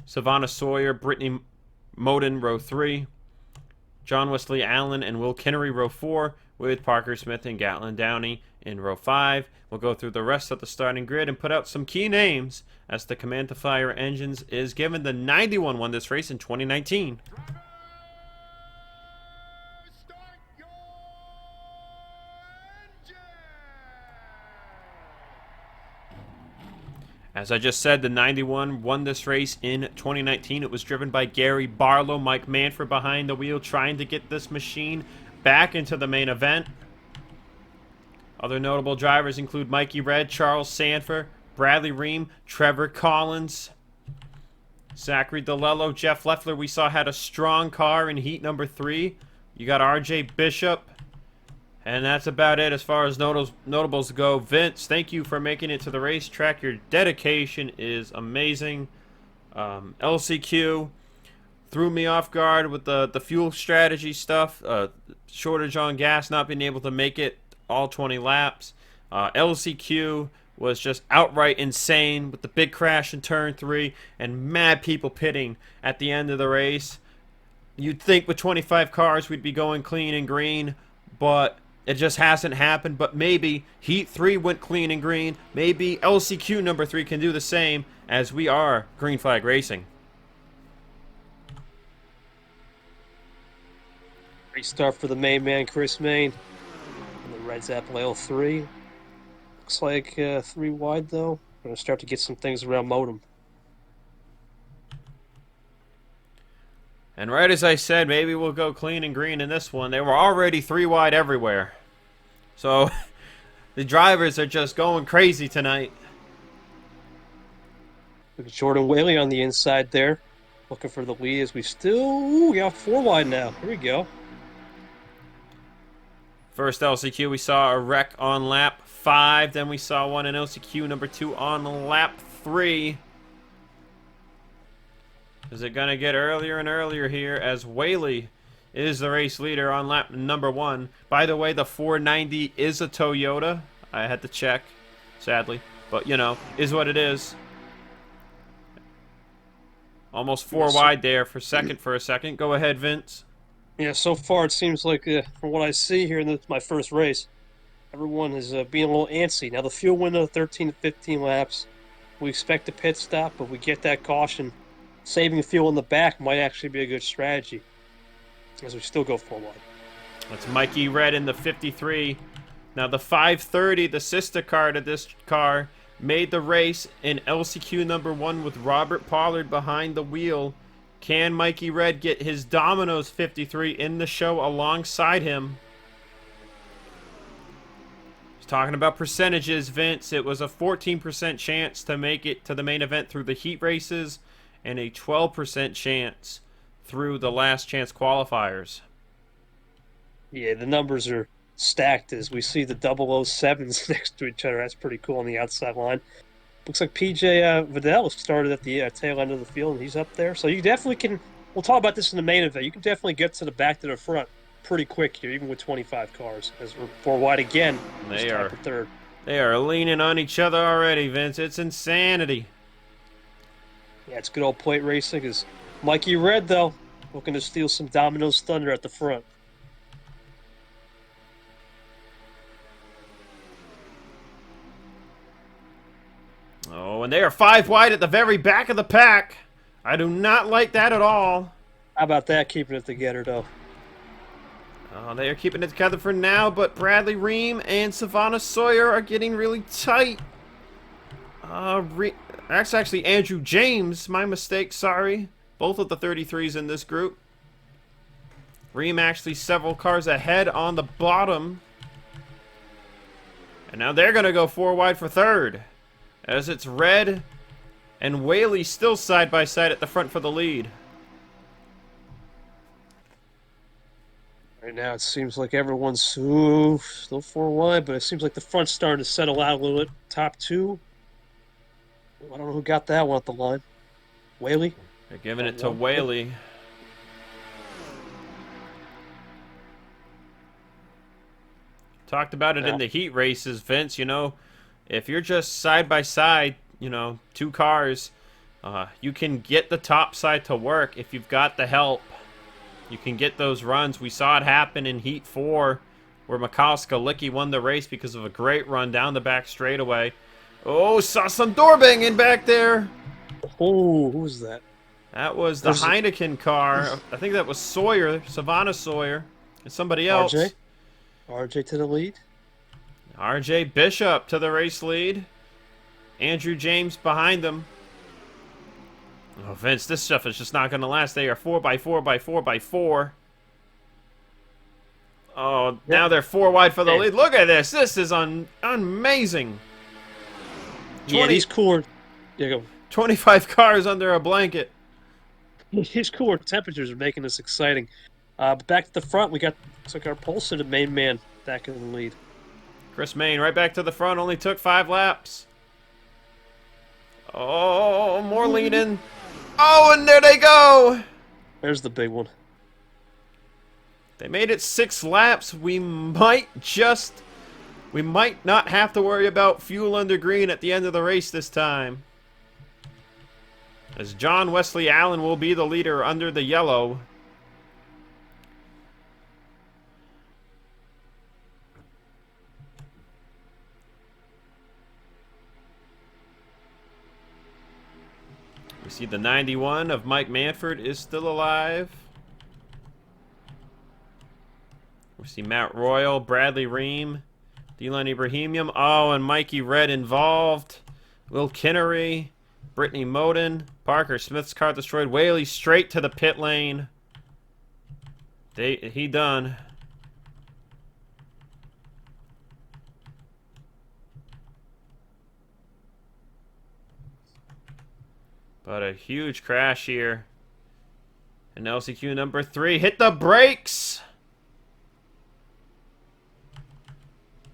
Savannah Sawyer, Brittany Moden, row 3. John Wesley Allen and Will Kinnery, row 4, with Parker Smith and Gatlin Downey in row 5. We'll go through the rest of the starting grid and put out some key names as the Command to Fire Engines is given. The 91 won this race in 2019. Start your engine! As I just said, the 91 won this race in 2019. It was driven by Gary Barlow, Mike Manfred behind the wheel, trying to get this machine back into the main event. Other notable drivers include Mikey Red, Charles Sanford, Bradley Ream, Trevor Collins, Zachary DeLello, Jeff Leffler. We saw had a strong car in heat number 3. You got RJ Bishop. And that's about it as far as notables go. Vince, thank you for making it to the racetrack. Your dedication is amazing. LCQ threw me off guard with the fuel strategy stuff. Shortage on gas, not being able to make it all 20 laps. LCQ was just outright insane with the big crash in turn 3 and mad people pitting at the end of the race. You'd think with 25 cars we'd be going clean and green, but it just hasn't happened. But maybe Heat 3 went clean and green. Maybe LCQ number 3 can do the same, as we are Green Flag Racing. Great start for the main man, Chris Main. And the Reds Apple L3. Looks like 3 wide, though. We're going to start to get some things around Modem. And right as I said, maybe we'll go clean and green in this one. They were already 3 wide everywhere. So, the drivers are just going crazy tonight. Look at Jordan Whaley on the inside there. Looking for the lead as we still got 4 wide now. Here we go. First LCQ, we saw a wreck on lap 5. Then we saw one in LCQ number 2 on lap 3. Is it going to get earlier and earlier here as Whaley is the race leader on lap number 1. By the way, the 490 is a Toyota. I had to check, sadly. But, you know, is what it is. Almost 4 wide there for second for a second. Go ahead, Vince. Yeah, so far it seems like, from what I see here in my first race, everyone is being a little antsy. Now, the fuel window, 13 to 15 laps. We expect a pit stop, but we get that caution. Saving fuel in the back might actually be a good strategy, as we still go 4 wide. That's Mikey Red in the 53. Now, the 530, the sister car to this car, made the race in LCQ number 1 with Robert Pollard behind the wheel. Can Mikey Red get his Domino's 53 in the show alongside him? He's talking about percentages, Vince. It was a 14% chance to make it to the main event through the heat races and a 12% chance through the last chance qualifiers. Yeah, the numbers are stacked as we see the 007s next to each other. That's pretty cool on the outside line. Looks like PJ Vidal started at the tail end of the field, and he's up there. So you definitely can, we'll talk about this in the main event, you can definitely get to the back to the front pretty quick here, even with 25 cars, as we're 4 wide again. They are, for third. They are leaning on each other already, Vince. It's insanity. Yeah, it's good old plate racing. Is Mikey Red, though, looking to steal some Domino's thunder at the front. Oh, and they are 5 wide at the very back of the pack. I do not like that at all. How about that, keeping it together, though? Oh, they are keeping it together for now, but Bradley Ream and Savannah Sawyer are getting really tight. That's actually Andrew James. My mistake, sorry. Both of the 33s in this group. Ream actually several cars ahead on the bottom. And now they're going to go 4 wide for third. As it's Red and Whaley still side by side at the front for the lead. Right now it seems like everyone's still 4 wide, but it seems like the front's starting to settle out a little bit. Top 2. I don't know who got that one at the line. Whaley? They're giving it to Whaley. Talked about it in the heat races, Vince. You know, if you're just side by side, you know, 2 cars, you can get the top side to work if you've got the help. You can get those runs. We saw it happen in Heat 4 where Mikhail Skalicki won the race because of a great run down the back straightaway. Oh, saw some door banging back there. Oh, who was that? That was the Heineken car. I think that was Sawyer, Savannah Sawyer, and somebody else. RJ to the lead. RJ Bishop to the race lead. Andrew James behind them. Oh, Vince, this stuff is just not going to last. They are 4x4x4x4. Oh, now they're 4 wide for the lead. Look at this. This is amazing. Yeah, these cooler, 25 cars under a blanket. These cooler temperatures are making this exciting. But back to the front, we got, looks like our Polson, the main man, back in the lead. Chris Mayne right back to the front. Only took 5 laps. Oh, more lead in. Oh, and there they go. There's the big one. They made it 6 laps. We might not have to worry about fuel under green at the end of the race this time. As John Wesley Allen will be the leader under the yellow. We see the 91 of Mike Manford is still alive. We see Matt Royal, Bradley Ream, Dylan Ibrahimian. Oh, and Mikey Red involved. Will Kinnery, Brittany Moden, Parker Smith's car destroyed. Whaley straight to the pit lane. He done. But a huge crash here. And LCQ number 3 hit the brakes.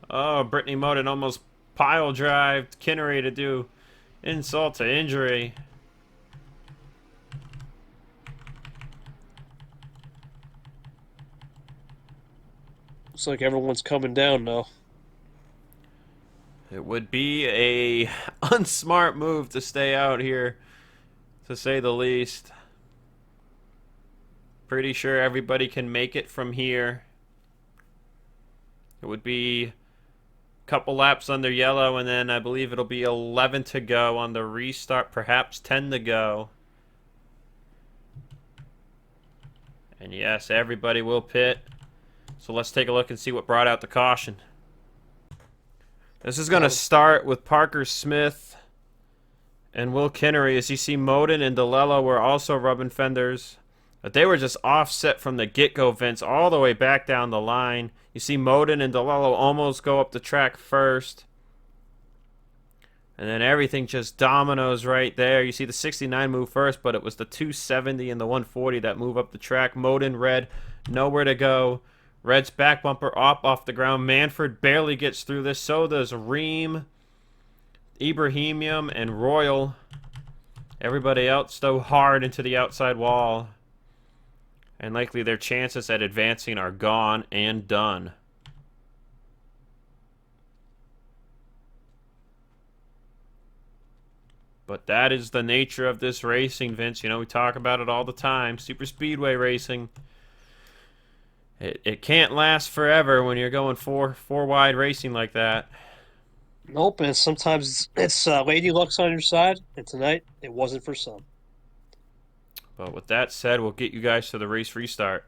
Oh, Brittany Moden almost pile drived Kinnery to do insult to injury. Looks like everyone's coming down now. It would be a unsmart move to stay out here, to say the least. Pretty sure everybody can make it from here. It would be a couple laps under yellow, and then I believe it'll be 11 to go on the restart, perhaps 10 to go. And yes, everybody will pit. So let's take a look and see what brought out the caution. This is going to start with Parker Smith and Will Kinnery. As you see, Moden and DeLello were also rubbing fenders. But they were just offset from the get-go, Vince, all the way back down the line. You see Moden and DeLello almost go up the track first. And then everything just dominoes right there. You see the 69 move first, but it was the 270 and the 140 that move up the track. Moden, Red, nowhere to go. Red's back bumper up off the ground. Manford barely gets through this. So does Ream, Ibrahimian, and Royal. Everybody else though hard into the outside wall. And likely their chances at advancing are gone and done. But that is the nature of this racing, Vince. You know, we talk about it all the time. Super speedway racing. It can't last forever when you're going four wide racing like that. Nope, and sometimes it's lady luck's on your side, and tonight it wasn't for some. But with that said, we'll get you guys to the race restart.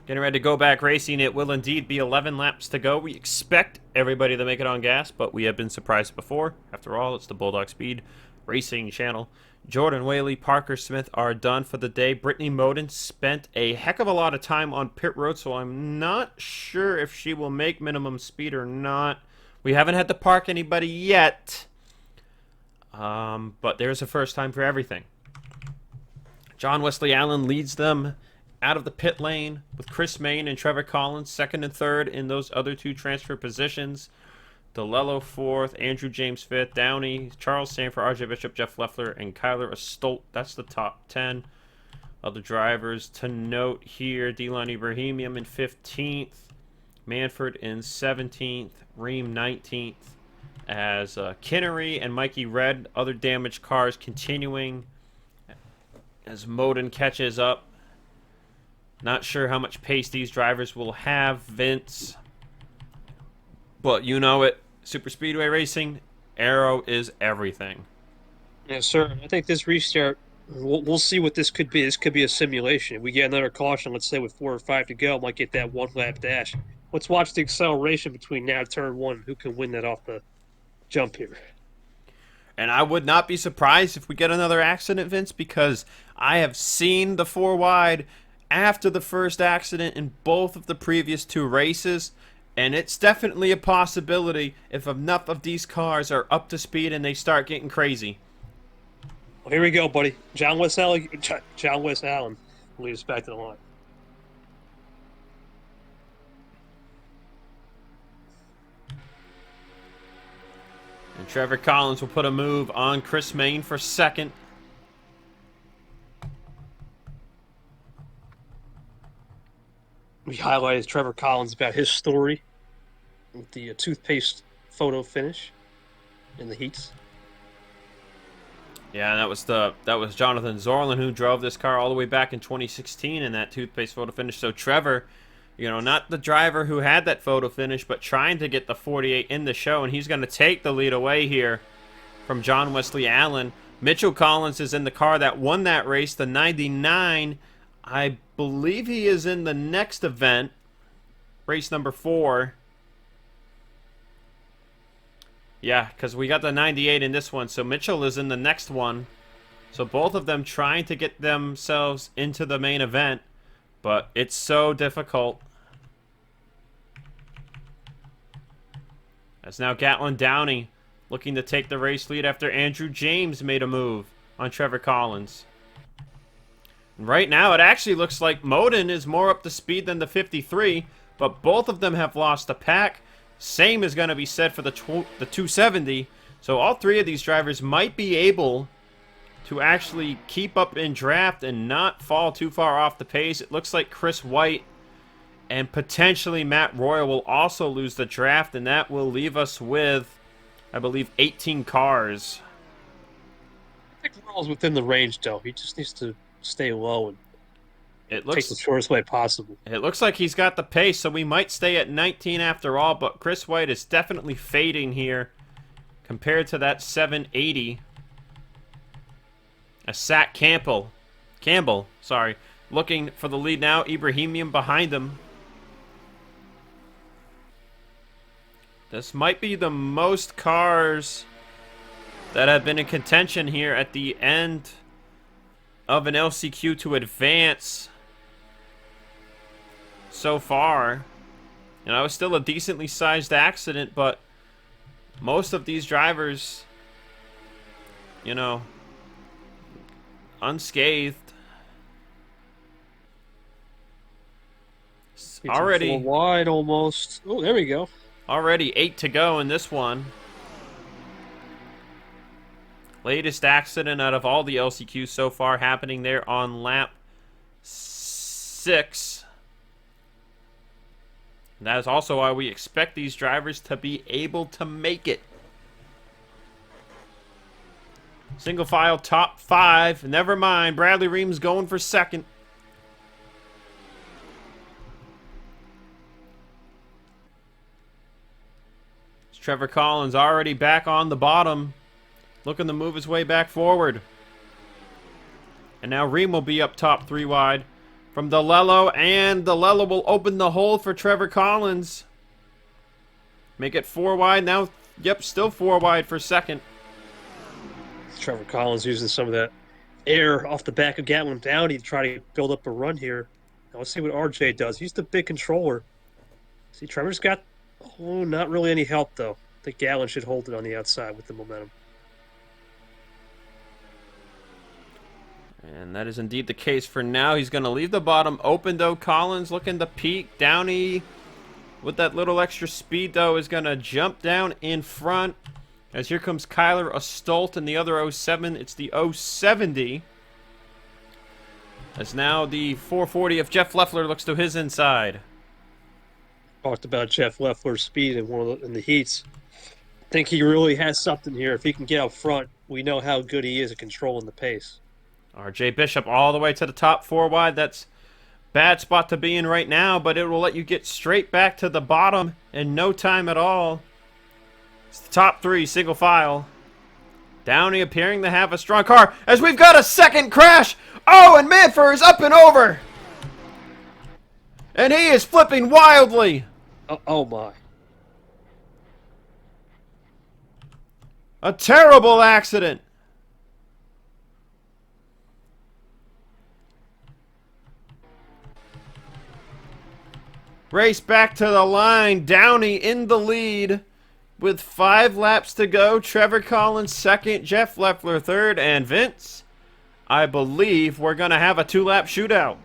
Getting ready to go back racing. It will indeed be 11 laps to go. We expect everybody to make it on gas, but we have been surprised before. After all, it's the Bulldog Speed Racing channel. Jordan Whaley, Parker Smith are done for the day. Brittany Moden spent a heck of a lot of time on pit road, so I'm not sure if she will make minimum speed or not. We haven't had to park anybody yet, but there's a first time for everything. John Wesley Allen leads them out of the pit lane with Chris Mayne and Trevor Collins second and third in those other two transfer positions. DeLello fourth, Andrew James fifth, Downey, Charles Sanford, RJ Bishop, Jeff Leffler, and Kyler Astolt. That's the top 10 other drivers to note here. Dylan Ibrahimian in 15th, Manford in 17th, Ream 19th, as Kinnery and Mikey Red, other damaged cars continuing as Moden catches up. Not sure how much pace these drivers will have, Vince. But you know it. Super Speedway Racing, aero is everything. Yes, sir. I think this restart, we'll see what this could be. This could be a simulation. If we get another caution, let's say with 4 or 5 to go, might get that one-lap dash. Let's watch the acceleration between now and turn 1. Who can win that off the jump here. And I would not be surprised if we get another accident, Vince, because I have seen the 4 wide after the first accident in both of the previous 2 races, and it's definitely a possibility if enough of these cars are up to speed and they start getting crazy. Well, here we go, buddy. John West Allen will lead us back to the line. And Trevor Collins will put a move on Chris Main for second. We highlighted Trevor Collins about his story with the toothpaste photo finish in the heats. Yeah, that was Jonathan Zorlin who drove this car all the way back in 2016 in that toothpaste photo finish. So Trevor, you know, not the driver who had that photo finish, but trying to get the 48 in the show, and he's going to take the lead away here from John Wesley Allen. Mitchell Collins is in the car that won that race, the 99. I believe he is in the next event, race number 4. Yeah, because we got the 98 in this one, so Mitchell is in the next one. So both of them trying to get themselves into the main event, but it's so difficult. As now Gatlin Downey looking to take the race lead after Andrew James made a move on Trevor Collins. And right now, it actually looks like Moden is more up to speed than the 53, but both of them have lost the pack. Same is going to be said for the 270. So all 3 of these drivers might be able to actually keep up in draft and not fall too far off the pace. It looks like Chris White and potentially Matt Royal will also lose the draft, and that will leave us with, I believe, 18 cars. I think Royal's within the range, though. He just needs to stay low and take the shortest way possible. It looks like he's got the pace, so we might stay at 19 after all, but Chris White is definitely fading here compared to that 780. Zach Campbell, looking for the lead now. Ibrahimian behind him. This might be the most cars that have been in contention here at the end of an LCQ to advance so far. And it was still a decently sized accident, but most of these drivers, you know, unscathed. Already 4 wide almost. Oh, there we go. Already 8 to go in this one. Latest accident out of all the LCQs so far happening there on lap 6. And that is also why we expect these drivers to be able to make it. Single file top 5. Never mind. Bradley Reams going for second. Trevor Collins already back on the bottom, looking to move his way back forward. And now Ream will be up top 3 wide from DeLello, and DeLello will open the hole for Trevor Collins. Make it 4 wide now. Yep, still 4 wide for second. Trevor Collins using some of that air off the back of Gatlin Downey to try to build up a run here. Now let's see what RJ does. He's the big controller. See, Trevor's got not really any help, though. I think Gatlin should hold it on the outside with the momentum. And that is indeed the case for now. He's going to leave the bottom open, though. Collins looking to peak. Downey, with that little extra speed, though, is going to jump down in front. As here comes Kyler Ostolt in the other 07. It's the 070. As now the 440 of Jeff Leffler looks to his inside. Talked about Jeff Leffler's speed in the heats. I think he really has something here. If he can get up front, we know how good he is at controlling the pace. RJ Bishop all the way to the top 4 wide. That's bad spot to be in right now, but it will let you get straight back to the bottom in no time at all. It's the top 3, single file. Downey appearing to have a strong car as we've got a second crash. Oh, and Manford is up and over. And he is flipping wildly. Oh my. A terrible accident. Race back to the line. Downey in the lead with 5 laps to go. Trevor Collins second, Jeff Leffler third, and Vince, I believe we're going to have a 2-lap shootout.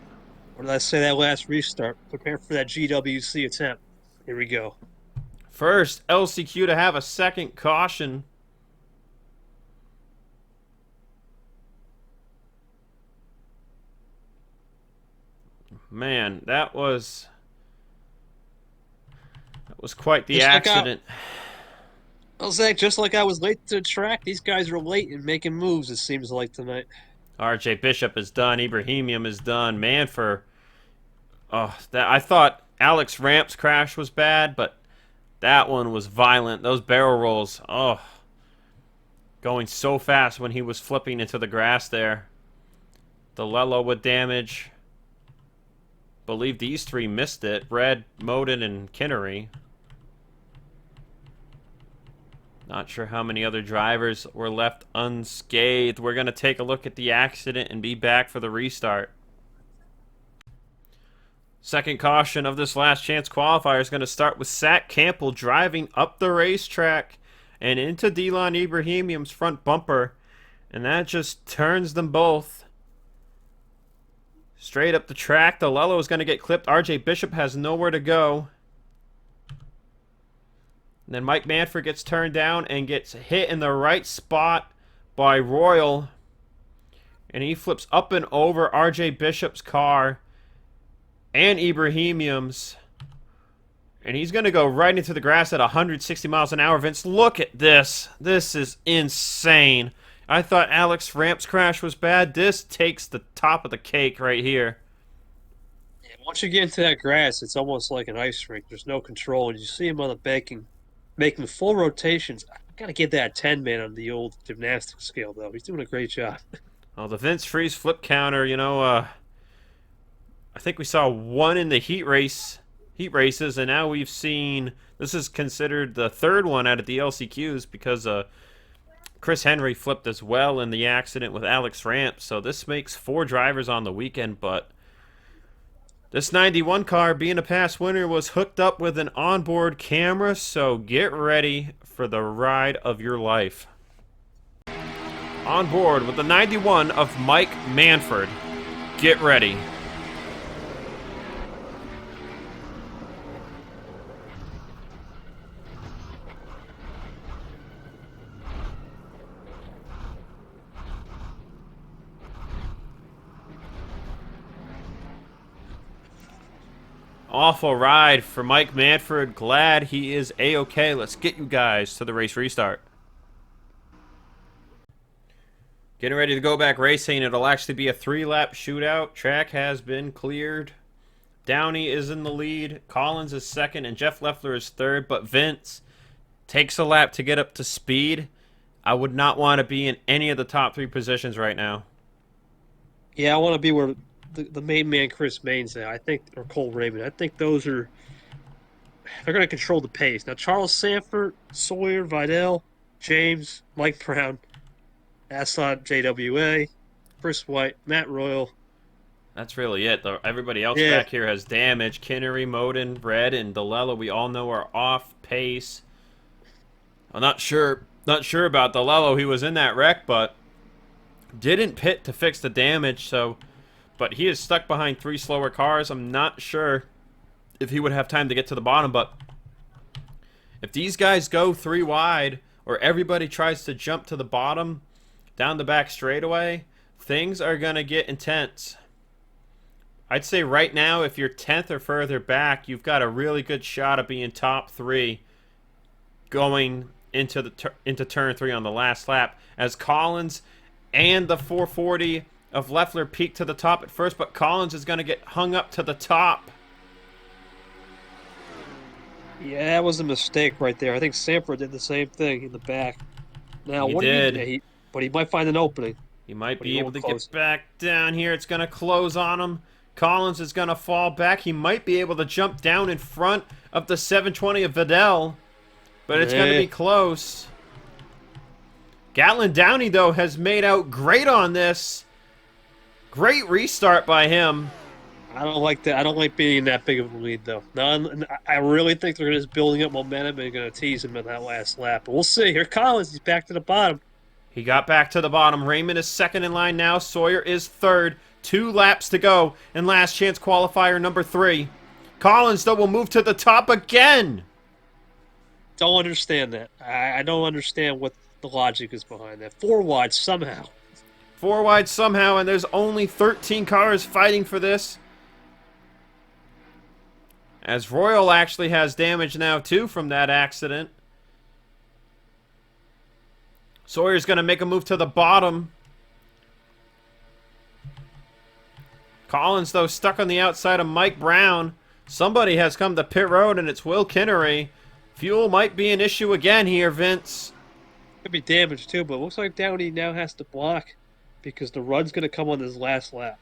What did I say that last restart? Prepare for that GWC attempt. Here we go. First, LCQ to have a second caution. Man, that was quite the accident. Well, Zach, just like I was late to the track, these guys are late in making moves, it seems like, tonight. RJ Bishop is done. Ibrahimian is done. Manford. Oh, I thought Alex Ramp's crash was bad, but that one was violent. Those barrel rolls. Oh. Going so fast when he was flipping into the grass there. DeLello with damage. Believe these 3 missed it. Red, Moden, and Kinnery. Not sure how many other drivers were left unscathed. We're going to take a look at the accident and be back for the restart. Second caution of this last chance qualifier is going to start with Zach Campbell driving up the racetrack and into Delon Ibrahimian's front bumper. And that just turns them both straight up the track. DeLello is going to get clipped. RJ Bishop has nowhere to go. And then Mike Manford gets turned down and gets hit in the right spot by Royal. And he flips up and over RJ Bishop's car and Ibrahimian's. And he's going to go right into the grass at 160 miles an hour. Vince, look at this. This is insane. I thought Alex Ramp's crash was bad. This takes the top of the cake right here. Yeah, once you get into that grass, it's almost like an ice rink. There's no control. And you see him on the banking, making full rotations. I got to give that 10 man on the old gymnastics scale, though. He's doing a great job. Well, the Vince Freeze flip counter, you know, I think we saw 1 in the heat races, and now we've seen, this is considered the 3rd one out of the LCQs because Chris Henry flipped as well in the accident with Alex Ramp. So this makes 4 drivers on the weekend, but this 91 car, being a past winner, was hooked up with an onboard camera, so get ready for the ride of your life. On board with the 91 of Mike Manford. Get ready. Awful ride for Mike Manford. Glad he is A-OK. Let's get you guys to the race restart. Getting ready to go back racing. It'll actually be a 3-lap shootout. Track has been cleared. Downey is in the lead. Collins is second, and Jeff Leffler is third. But Vince takes a lap to get up to speed. I would not want to be in any of the top 3 positions right now. Yeah, I want to be where the main man, Chris Main's there, I think, or Cole Raymond. I think those are, they're going to control the pace. Now, Charles Sanford, Sawyer, Vidal, James, Mike Brown, Assad, JWA, Chris White, Matt Royal. That's really it. Everybody else back here has damage. Kinnery, Moden, Red, and DeLello, we all know are off pace. I'm not sure about DeLello. He was in that wreck, but didn't pit to fix the damage, but he is stuck behind 3 slower cars. I'm not sure if he would have time to get to the bottom, but if these guys go 3 wide or everybody tries to jump to the bottom down the back straightaway, things are going to get intense. I'd say right now, if you're 10th or further back, you've got a really good shot of being top 3 going into turn 3 on the last lap, as Collins and the 440 of Leffler peaked to the top at first, but Collins is going to get hung up to the top. Yeah, that was a mistake right there. I think Sanford did the same thing in the back. Now, He what did. But he might find an opening. He might be able to get back down here. It's going to close on him. Collins is going to fall back. He might be able to jump down in front of the 720 of Vidal, but it's going to be close. Gatlin Downey, though, has made out great on this. Great restart by him. I don't like that. I don't like being in that big of a lead, though. I really think they're just building up momentum and going to tease him in that last lap. But we'll see. Here Collins. He's back to the bottom. He got back to the bottom. Raymond is second in line now. Sawyer is third. 2 laps to go in last chance qualifier number 3. Collins, though, will move to the top again. Don't understand that. I don't understand what the logic is behind that. 4 wide somehow. 4 wide somehow, and there's only 13 cars fighting for this. As Royal actually has damage now, too, from that accident. Sawyer's going to make a move to the bottom. Collins, though, stuck on the outside of Mike Brown. Somebody has come to pit road, and it's Will Kinnery. Fuel might be an issue again here, Vince. Could be damaged, too, but it looks like Downey now has to block because the run's going to come on this last lap.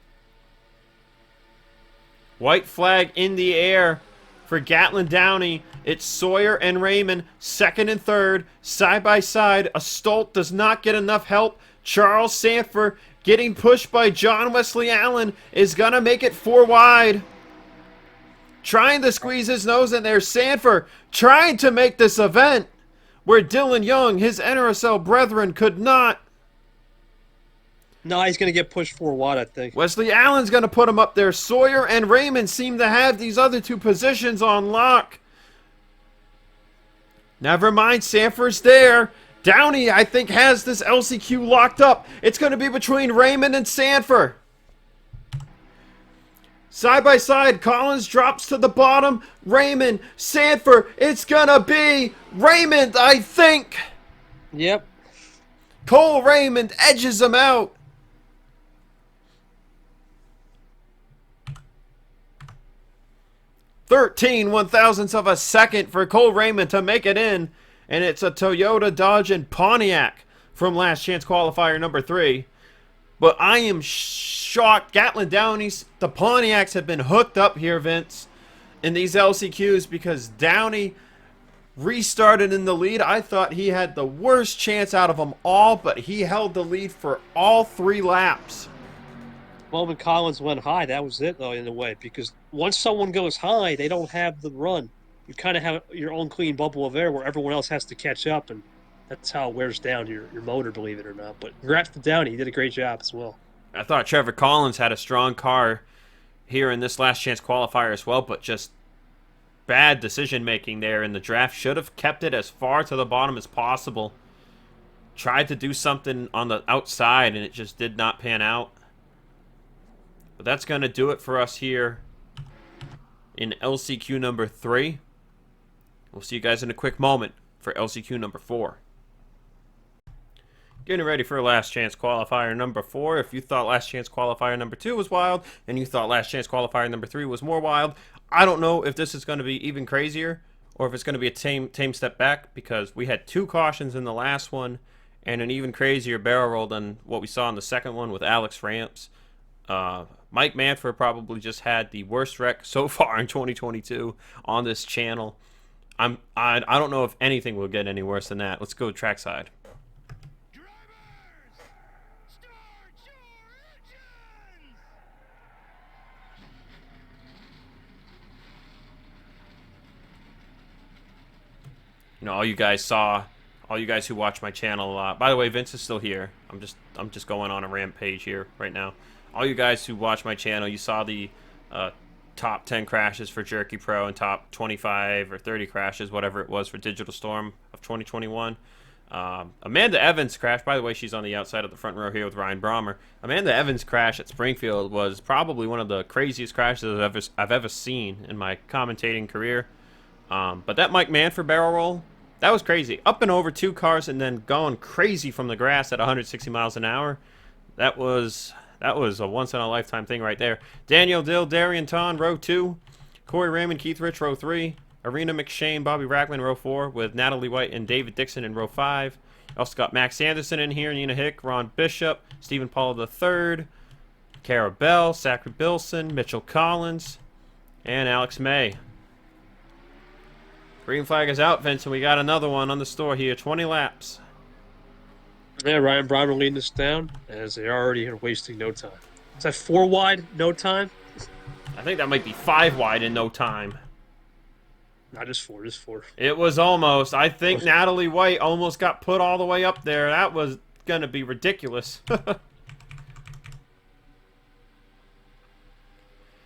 White flag in the air for Gatlin Downey. It's Sawyer and Raymond, second and third, side by side. A Stolt does not get enough help. Charles Sanford, getting pushed by John Wesley Allen, is going to make it 4 wide. Trying to squeeze his nose in there. Sanford trying to make this event where Dylan Young, his NRSL brethren, could not. No, he's going to get pushed 4 wide, I think. Wesley Allen's going to put him up there. Sawyer and Raymond seem to have these other 2 positions on lock. Never mind, Sanford's there. Downey, I think, has this LCQ locked up. It's going to be between Raymond and Sanford. Side by side, Collins drops to the bottom. Raymond, Sanford, it's going to be Raymond, I think. Yep. Cole Raymond edges him out. .1,000 of a second for Cole Raymond to make it in. And it's a Toyota, Dodge, and Pontiac from last chance qualifier number 3. But I am shocked. Gatlin Downey's, the Pontiacs have been hooked up here, Vince, in these LCQs because Downey restarted in the lead. I thought he had the worst chance out of them all, but he held the lead for all 3 laps. Well, when Collins went high, that was it, though, in a way, because once someone goes high, they don't have the run. You kind of have your own clean bubble of air where everyone else has to catch up, and that's how it wears down your motor, believe it or not. But congrats to Downey. He did a great job as well. I thought Trevor Collins had a strong car here in this last chance qualifier as well, but just bad decision-making there in the draft. Should have kept it as far to the bottom as possible. Tried to do something on the outside, and it just did not pan out. But that's going to do it for us here in LCQ number 3. We'll see you guys in a quick moment for LCQ number 4. Getting ready for last chance qualifier number 4. If you thought last chance qualifier number 2 was wild, and you thought last chance qualifier number 3 was more wild, I don't know if this is going to be even crazier, or if it's going to be a tame step back, because we had 2 cautions in the last one, and an even crazier barrel roll than what we saw in the second one with Alex Ramps. Mike Manford probably just had the worst wreck so far in 2022 on this channel. I don't know if anything will get any worse than that. Let's go trackside. Drivers, start your engines! You know, all you guys who watch my channel a lot. By the way, Vince is still here. I'm just going on a rampage here right now. All you guys who watch my channel, you saw the top 10 crashes for Jerky Pro and top 25 or 30 crashes, whatever it was, for Digital Storm of 2021. Amanda Evans' crash, by the way, she's on the outside of the front row here with Ryan Brommer. Amanda Evans' crash at Springfield was probably one of the craziest crashes I've ever seen in my commentating career. But that Mike Manford barrel roll, that was crazy. Up and over 2 cars and then going crazy from the grass at 160 miles an hour. That was a once-in-a-lifetime thing right there. Daniel Dill, Darian Ton, row 2. Corey Raymond, Keith Rich, row 3. Arena McShane, Bobby Rackman, row 4, with Natalie White and David Dixon in row 5. Also got Max Anderson in here, Nina Hick, Ron Bishop, Stephen Paul III, Cara Bell, Zachary Bilson, Mitchell Collins, and Alex May. Green flag is out, Vince, and we got another one on the store here. 20 laps. Yeah, Ryan Breimer leading us down as they already are wasting no time. Is that 4 wide, no time? I think that might be 5 wide in no time. Not just 4, just 4. It was almost. I think Natalie White almost got put all the way up there. That was going to be ridiculous.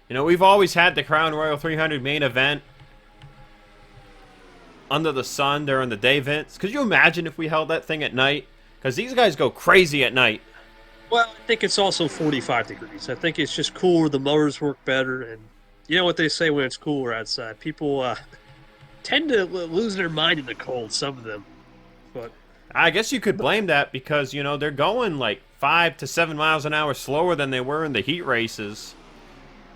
You know, we've always had the Crown Royal 300 main event under the sun during the day, Vince. Could you imagine if we held that thing at night? Because these guys go crazy at night. Well, I think it's also 45 degrees. I think it's just cooler. The motors work better. And you know what they say when it's cooler outside? People tend to lose their mind in the cold, some of them. But I guess you could blame that because, you know, they're going like 5 to 7 miles an hour slower than they were in the heat races.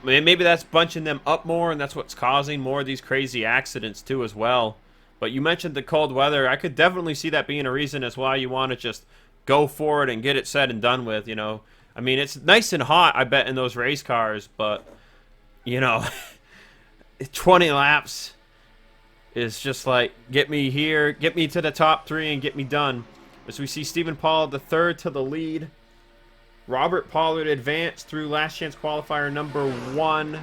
I mean, maybe that's bunching them up more, and that's what's causing more of these crazy accidents, too, as well. But you mentioned the cold weather. I could definitely see that being a reason as why you want to just go for it and get it said and done with, you know. I mean, it's nice and hot, I bet, in those race cars, but, you know, 20 laps is just like, get me here, get me to the top 3, and get me done. As we see Stephen Pollard, the third to the lead. Robert Pollard advanced through last chance qualifier number 1.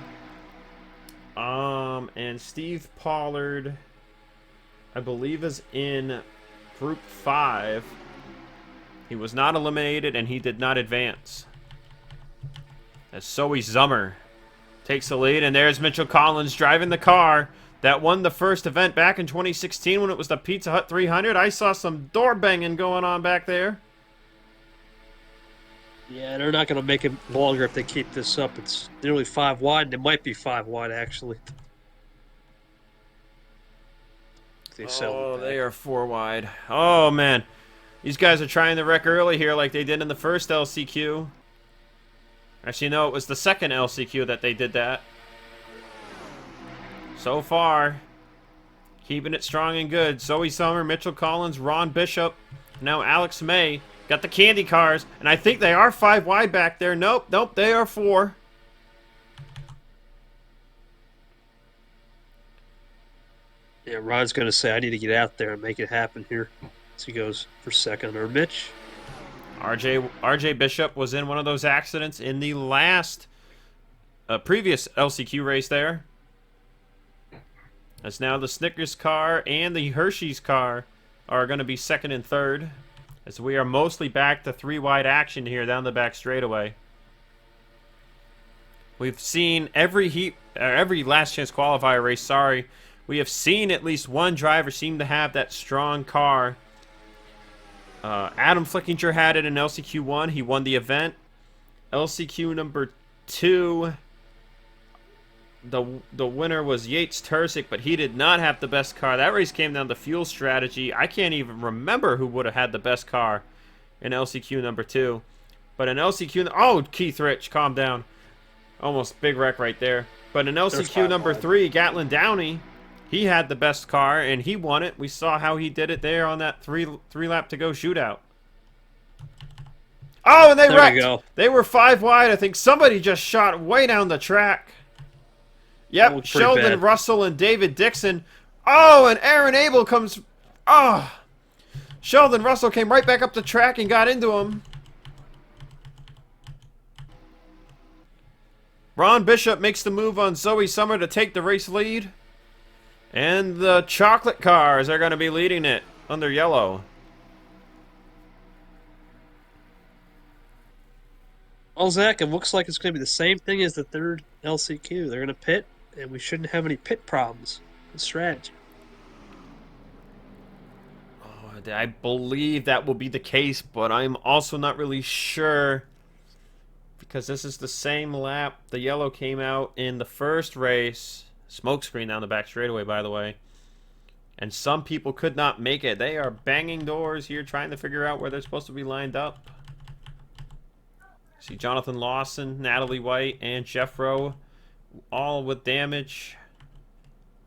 And Steve Pollard, I believe, is in group 5. He was not eliminated and he did not advance. As Zoe Zummer takes the lead, and there's Mitchell Collins driving the car that won the first event back in 2016 when it was the Pizza Hut 300. I saw some door banging going on back there. yeah, they're not going to make it longer if they keep this up. It's nearly 5 wide, and it might be 5 wide, actually. They are 4 wide. Oh, man. These guys are trying the wreck early here like they did in the first LCQ. Actually, no, it was the second LCQ that they did that. So far, keeping it strong and good. Zoe Summer, Mitchell Collins, Ron Bishop, now Alex May. Got the candy cars, and I think they are 5 wide back there. Nope, they are 4. Yeah, Ron's going to say, I need to get out there and make it happen here. So he goes for second. Or Mitch. RJ Bishop was in one of those accidents in the last previous LCQ race there. As now the Snickers car and the Hershey's car are going to be second and third. As we are mostly back to 3 wide action here down the back straightaway. We've seen every last chance qualifier race, we have seen at least one driver seem to have that strong car. Adam Flickinger had it in LCQ 1. He won the event. LCQ number 2, the winner was Yates Tursic, but he did not have the best car. That race came down to fuel strategy. I can't even remember who would have had the best car in LCQ number 2. But in LCQ... Oh, Keith Rich, calm down. Almost big wreck right there. But in LCQ number 3, Gatlin Downey, he had the best car, and he won it. We saw how he did it there on that three lap to go shootout. Oh, and they wrecked. They were 5 wide. I think somebody just shot way down the track. Yep, Sheldon Russell and David Dixon. Oh, and Aaron Abel comes... Oh, Sheldon Russell came right back up the track and got into him. Ron Bishop makes the move on Zoe Summer to take the race lead. And the chocolate cars are going to be leading it under yellow. Well, Zach, it looks like it's going to be the same thing as the third LCQ. They're going to pit, and we shouldn't have any pit problems. The strategy. Oh, I believe that will be the case, but I'm also not really sure. Because this is the same lap. The yellow came out in the first race. Smokescreen down the back straightaway, by the way. And some people could not make it. They are banging doors here, trying to figure out where they're supposed to be lined up. See Jonathan Lawson, Natalie White, and Jeff Rowe, all with damage.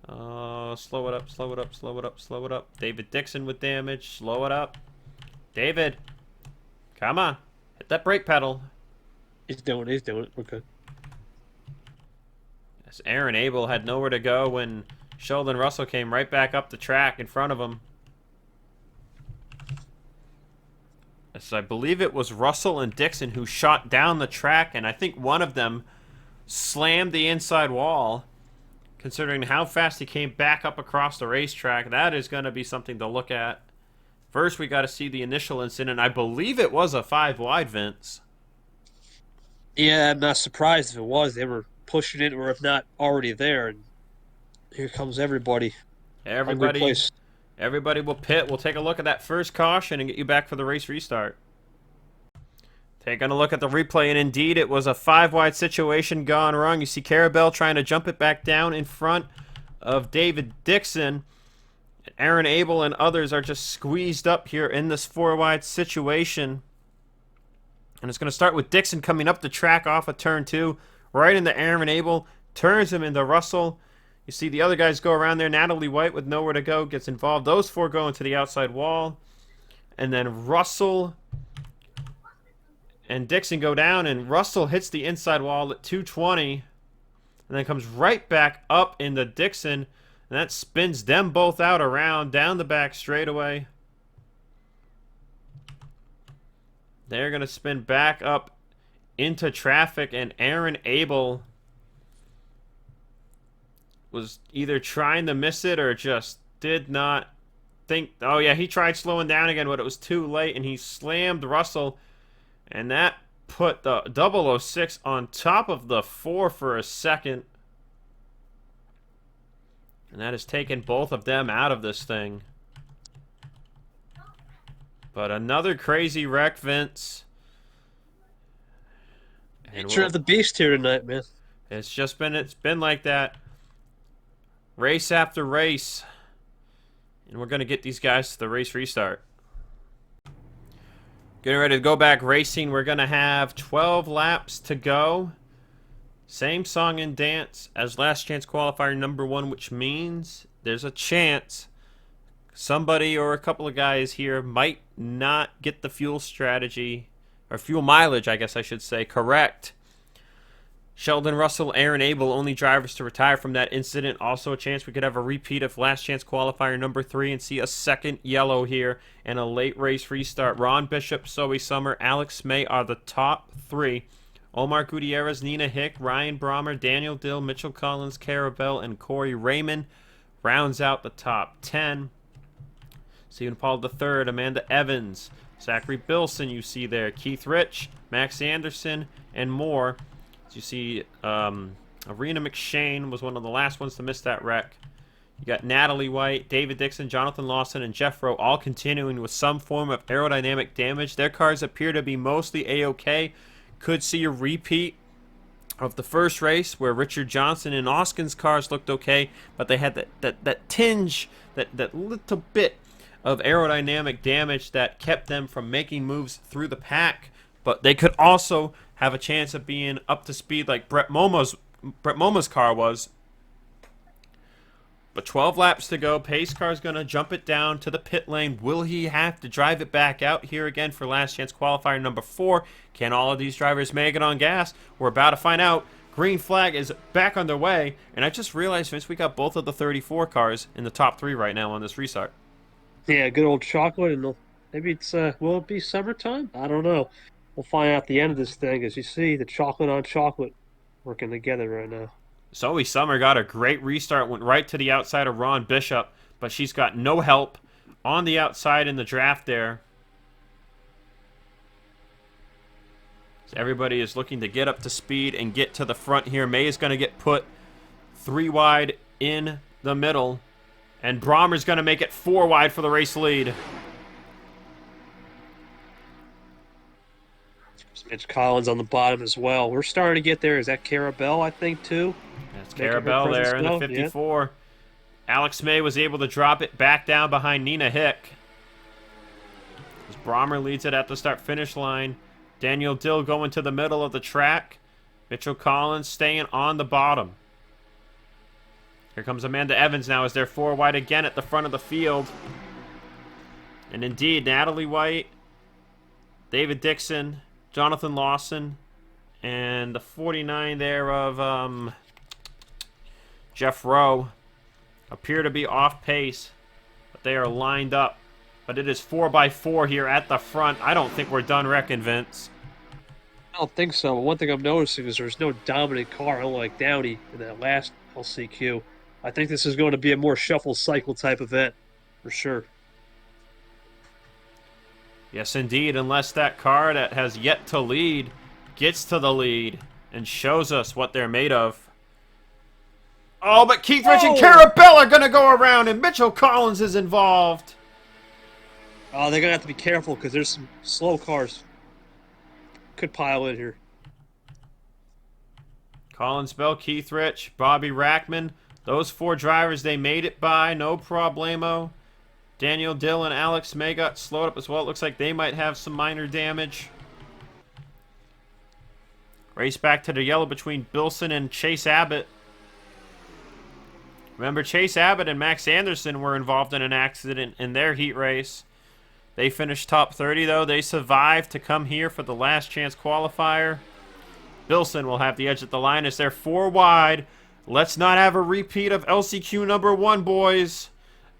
Slow it up, slow it up, slow it up, slow it up. David Dixon with damage. Slow it up. David, come on. Hit that brake pedal. He's doing it. We're good. Aaron Abel had nowhere to go when Sheldon Russell came right back up the track in front of him. So I believe it was Russell and Dixon who shot down the track, and I think one of them slammed the inside wall. Considering how fast he came back up across the racetrack, that is going to be something to look at. First, we got to see the initial incident. I believe it was a 5 wide, Vince. Yeah, I'm not surprised if it was. They were pushing it, or if not, already there. And here comes everybody. Hungry place. Everybody will pit. We'll take a look at that first caution and get you back for the race restart. Taking a look at the replay, and indeed, it was a 5 wide situation gone wrong. You see Carabel trying to jump it back down in front of David Dixon. Aaron Abel and others are just squeezed up here in this 4 wide situation. And it's going to start with Dixon coming up the track off of turn 2, right into Aaron Abel, turns him into Russell. You see the other guys go around there. Natalie White with nowhere to go gets involved. Those 4 go into the outside wall. And then Russell and Dixon go down, and Russell hits the inside wall at 220. And then comes right back up into Dixon. And that spins them both out around down the back straightaway. They're going to spin back up into traffic, and Aaron Abel was either trying to miss it or just did not think. Oh, yeah, he tried slowing down again, but it was too late, and he slammed Russell. And that put the 006 on top of the 4 for a second. And that has taken both of them out of this thing. But another crazy wreck, Vince. Nature of the beast here tonight, man. It's been like that. Race after race. And we're going to get these guys to the race restart. Getting ready to go back racing. We're going to have 12 laps to go. Same song and dance as last chance qualifier number 1, which means there's a chance somebody or a couple of guys here might not get the fuel strategy, or fuel mileage, I guess I should say, correct. Sheldon Russell, Aaron Abel, only drivers to retire from that incident. Also a chance we could have a repeat of last chance qualifier number 3 and see a second yellow here and a late race restart. Ron Bishop, Zoe Summer, Alex May are the top 3. Omar Gutierrez, Nina Hick, Ryan Brommer, Daniel Dill, Mitchell Collins, Carabel, and Corey Raymond rounds out the top 10. Stephen Paul III, Amanda Evans, Zachary Bilson you see there, Keith Rich, Max Anderson, and more. As you see, Arena McShane was one of the last ones to miss that wreck. You got Natalie White, David Dixon, Jonathan Lawson, and Jeff Rowe all continuing with some form of aerodynamic damage. Their cars appear to be mostly A-OK. Could see a repeat of the first race where Richard Johnson and Oskin's cars looked okay, but they had that tinge, that little bit of aerodynamic damage that kept them from making moves through the pack. But they could also have a chance of being up to speed like Brett Moma's car was. But 12 laps to go. Pace car's going to jump it down to the pit lane. Will he have to drive it back out here again for last chance qualifier number 4? Can all of these drivers make it on gas? We're about to find out. Green flag is back underway. And I just realized, Vince, we got both of the 34 cars in the top 3 right now on this restart. Yeah, good old chocolate. And maybe it's, will it be summertime? I don't know. We'll find out at the end of this thing. As you see, the chocolate on chocolate working together right now. Zoe Summer got a great restart, went right to the outside of Ron Bishop, but she's got no help on the outside in the draft there. So everybody is looking to get up to speed and get to the front here. May is going to get put 3 wide in the middle, and Brommer's going to make it 4 wide for the race lead. Mitch Collins on the bottom as well. We're starting to get there. Is that Carabel, I think, too? That's Carabel there in the 54. Yeah. Alex May was able to drop it back down behind Nina Hick. As Brommer leads it at the start-finish line. Daniel Dill going to the middle of the track. Mitchell Collins staying on the bottom. Here comes Amanda Evans now as they're 4 wide again at the front of the field. And indeed, Natalie White, David Dixon, Jonathan Lawson, and the 49 there of Jeff Rowe appear to be off pace, but they are lined up But it is 4x4 here at the front. I don't think we're done wrecking, Vince. I don't think so. One thing I'm noticing is there's no dominant car, unlike Downey in that last LCQ. I think this is going to be a more shuffle cycle type event, for sure. Yes, indeed, unless that car that has yet to lead gets to the lead and shows us what they're made of. Oh, but Keith Rich and Carabell are going to go around, and Mitchell Collins is involved. Oh, they're going to have to be careful because there's some slow cars. Could pile in here. Collins, Bell, Keith Rich, Bobby Rackman. Those 4 drivers, they made it by, no problemo. Daniel Dill and Alex May got slowed up as well. It looks like they might have some minor damage. Race back to the yellow between Bilson and Chase Abbott. Remember, Chase Abbott and Max Anderson were involved in an accident in their heat race. They finished top 30, though. They survived to come here for the last chance qualifier. Bilson will have the edge at the line as they're 4 wide. Let's not have a repeat of LCQ number 1, boys.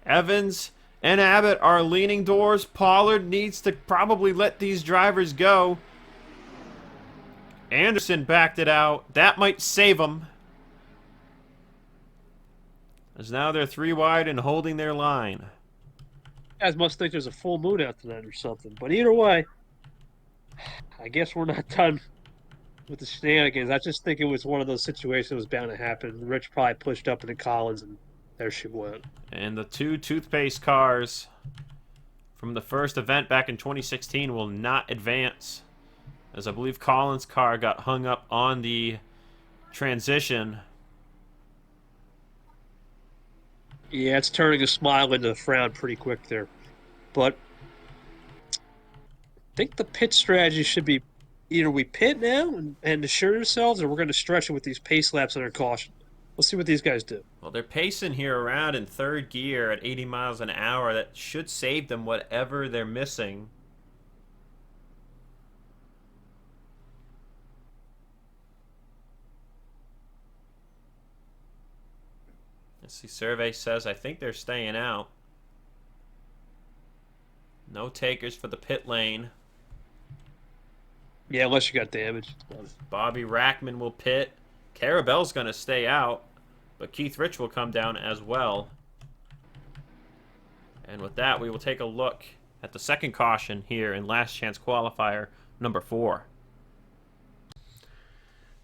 Evans and Abbott are leaning doors. Pollard needs to probably let these drivers go. Anderson backed it out. That might save them. As now they're 3 wide and holding their line. Guys must think there's a full moon out tonight or something. But either way, I guess we're not done with the shenanigans. I just think it was one of those situations that was bound to happen. Rich probably pushed up into Collins, and there she went. And the 2 toothpaste cars from the first event back in 2016 will not advance, as I believe Collins' car got hung up on the transition. Yeah, it's turning a smile into a frown pretty quick there. But I think the pit strategy should be either we pit now and assure ourselves, or we're going to stretch it with these pace laps under caution. We'll see what these guys do. Well, they're pacing here around in 3rd gear at 80 miles an hour. That should save them whatever they're missing. As the survey says, I think they're staying out. No takers for the pit lane. Yeah, unless you got damage. Bobby Rackman will pit. Carabell's going to stay out, but Keith Rich will come down as well. And with that, we will take a look at the second caution here in last chance qualifier number 4.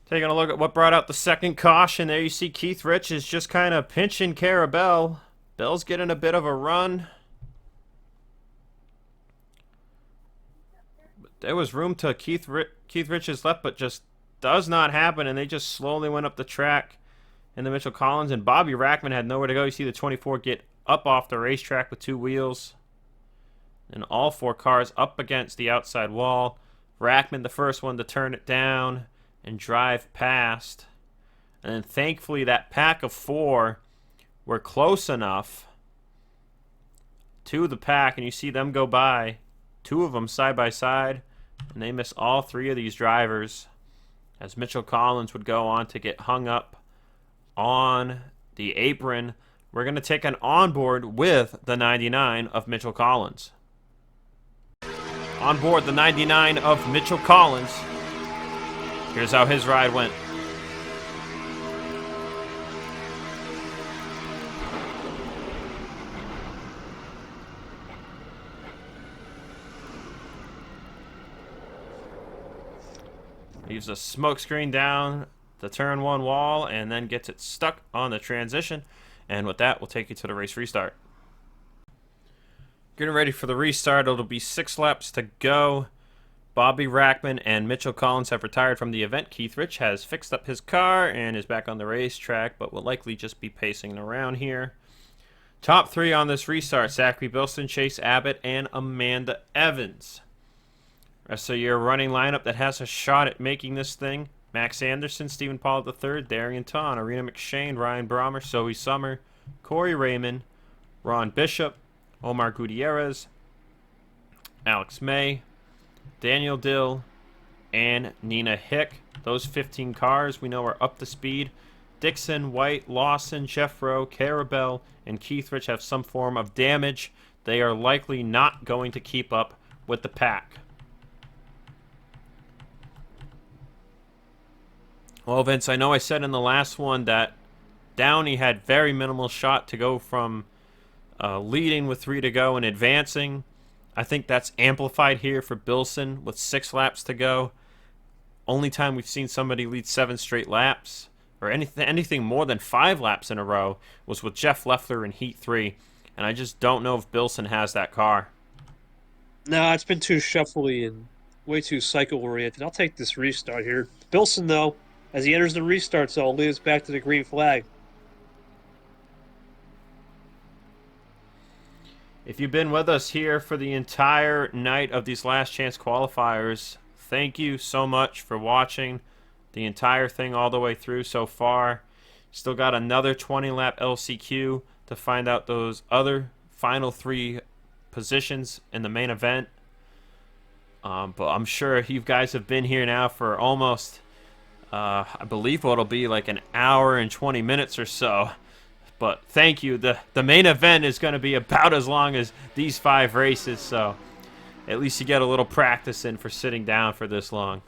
Taking a look at what brought out the second caution. There you see Keith Rich is just kind of pinching Carabell. Bell's getting a bit of a run. But there was room to Keith Rich's left, but just does not happen, and they just slowly went up the track. And the Mitchell Collins and Bobby Rackman had nowhere to go. You see the 24 get up off the racetrack with 2 wheels. And all 4 cars up against the outside wall. Rackman, the first one to turn it down and drive past. And then thankfully that pack of 4 were close enough to the pack, and you see them go by, 2 of them side by side, and they miss all 3 of these drivers, as Mitchell Collins would go on to get hung up on the apron. We're going to take an onboard with the 99 of Mitchell Collins. On board the 99 of Mitchell Collins. Here's how his ride went. Leaves a smoke screen down the turn 1 wall and then gets it stuck on the transition. And with that, we'll take you to the race restart. Getting ready for the restart. It'll be 6 laps to go. Bobby Rackman and Mitchell Collins have retired from the event. Keith Rich has fixed up his car and is back on the racetrack, but will likely just be pacing around here. Top 3 on this restart: Zachary Bilson, Chase Abbott, and Amanda Evans. Rest of your running lineup that has a shot at making this thing: Max Anderson, Stephen Pollard III, Darian Ton, Arena McShane, Ryan Brommer, Zoe Summer, Corey Raymond, Ron Bishop, Omar Gutierrez, Alex May, Daniel Dill, and Nina Hick. Those 15 cars we know are up to speed. Dixon, White, Lawson, Jeffro, Carabell, and Keith Rich have some form of damage. they are likely not going to keep up with the pack. Well, Vince, I know I said in the last one that Downey had very minimal shot to go from leading with 3 to go and advancing. I think that's amplified here for Bilson with 6 laps to go. Only time we've seen somebody lead 7 straight laps, or anything more than 5 laps in a row, was with Jeff Leffler in Heat 3. And I just don't know if Bilson has that car. No, it's been too shuffly and way too cycle-oriented. I'll take this restart here. Bilson, though, as he enters the restart zone, leads back to the green flag. If you've been with us here for the entire night of these last chance qualifiers, thank you so much for watching the entire thing all the way through so far. Still got another 20-lap LCQ to find out those other final 3 positions in the main event. But I'm sure you guys have been here now for almost, I believe what'll be like an hour and 20 minutes or so. But thank you. The main event is going to be about as long as these 5 races, so at least you get a little practice in for sitting down for this long.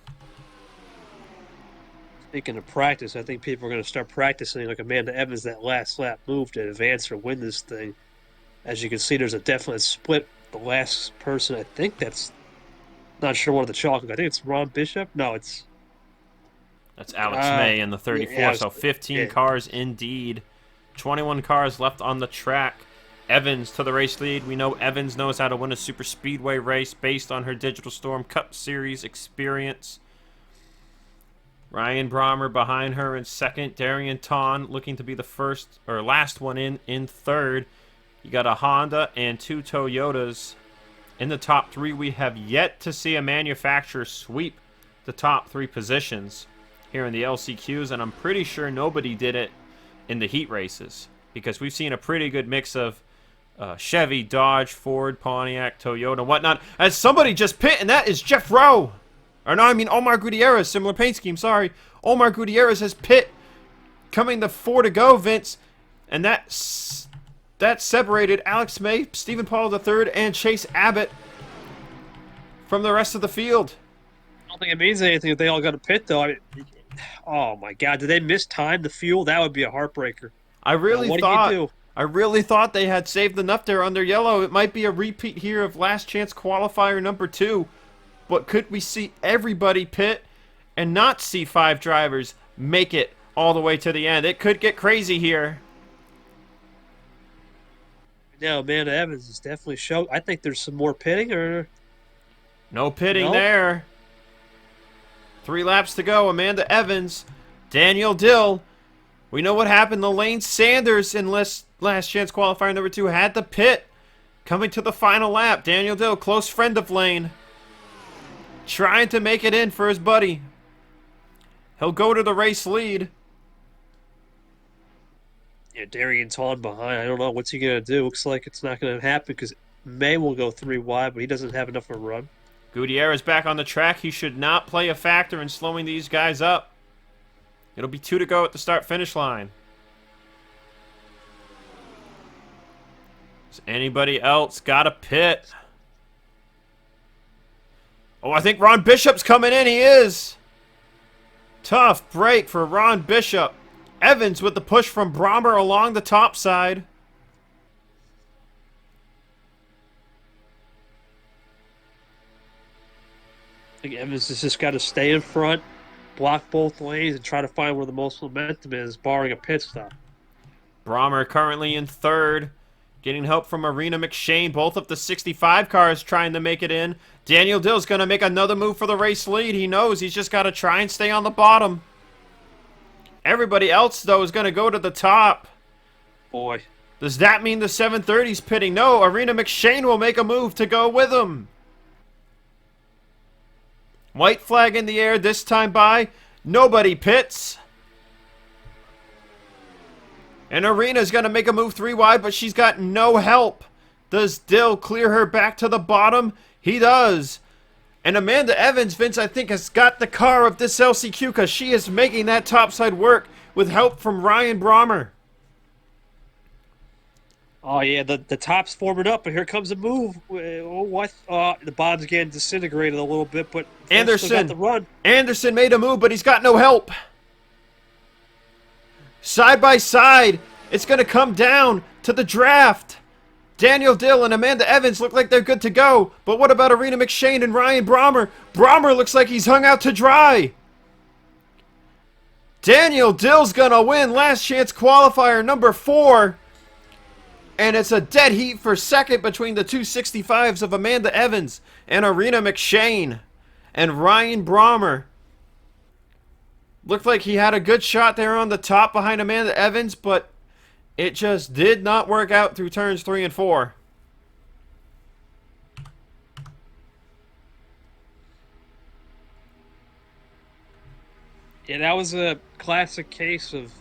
Speaking of practice, I think people are going to start practicing like Amanda Evans that last lap move to advance or win this thing. As you can see, there's a definite split. The last person, I think that's not sure one of the chalk. I think it's Ron Bishop. No, it's That's Alex May in the 34. yeah, So 15 yeah. cars indeed. 21 cars left on the track. Evans to the race lead. We know Evans knows how to win a super speedway race based on her Digital Storm Cup Series experience. Ryan Brommer behind her in second. Darian Ton looking to be the first or last one in third. You got a Honda and 2 Toyotas in the top 3. We have yet to see a manufacturer sweep the top 3 positions here in the LCQs, and I'm pretty sure nobody did it in the heat races, because we've seen a pretty good mix of Chevy, Dodge, Ford, Pontiac, Toyota, whatnot. As somebody just pit, and that is Jeff Rowe. Or no, I mean Omar Gutierrez. Similar paint scheme, sorry. Omar Gutierrez has pit coming to 4 to go, Vince. And that separated Alex May, Stephen Paul III, and Chase Abbott from the rest of the field. I don't think it means anything if they all got a pit, though. I mean, oh my God, did they miss time the fuel? That would be a heartbreaker. I really What thought do you do? I really thought they had saved enough there under yellow. It might be a repeat here of last chance qualifier number 2. But could we see everybody pit and not see 5 drivers make it all the way to the end? It could get crazy here. No, Amanda Evans is definitely show. I think there's some more pitting, or No pitting No? there. 3 laps to go. Amanda Evans, Daniel Dill. We know what happened. Lane Sanders in last chance qualifier number 2 had the pit. Coming to the final lap. Daniel Dill, close friend of Lane, trying to make it in for his buddy. He'll go to the race lead. yeah, Darian Ton behind. I don't know what's he gonna do. Looks like it's not gonna happen because May will go 3 wide, but he doesn't have enough of a run. Gutierrez back on the track. He should not play a factor in slowing these guys up. It'll be 2 to go at the start-finish line. Has anybody else got a pit? Oh, I think Ron Bishop's coming in. He is. Tough break for Ron Bishop. Evans with the push from Brommer along the top side. I think Evans has just got to stay in front, block both lanes, and try to find where the most momentum is, barring a pit stop. Brommer currently in third. Getting help from Arena McShane. Both of the 65 cars trying to make it in. Daniel Dill's going to make another move for the race lead. He knows he's just got to try and stay on the bottom. Everybody else, though, is going to go to the top. Boy, Does that mean the 730's pitting? No, Arena McShane will make a move to go with him. White flag in the air this time by. Nobody pits. And Arena's going to make a move 3 wide, but she's got no help. Does Dill clear her back to the bottom? He does. And Amanda Evans, Vince, I think, has got the car of this LCQ because she is making that topside work with help from Ryan Brommer. Oh yeah, the top's forming up, and here comes a move. Oh, what? The bottom's getting disintegrated a little bit, but Vince still got the Anderson. run. Anderson made a move, but he's got no help. Side by side, it's going to come down to the draft. Daniel Dill and Amanda Evans look like they're good to go. But what about Arena McShane and Ryan Brommer? Brommer looks like he's hung out to dry. Daniel Dill's going to win last chance qualifier number 4. And it's a dead heat for second between the 265s of Amanda Evans and Arena McShane. And Ryan Brommer looked like he had a good shot there on the top behind Amanda Evans, but it just did not work out through turns 3 and 4. Yeah, that was a classic case of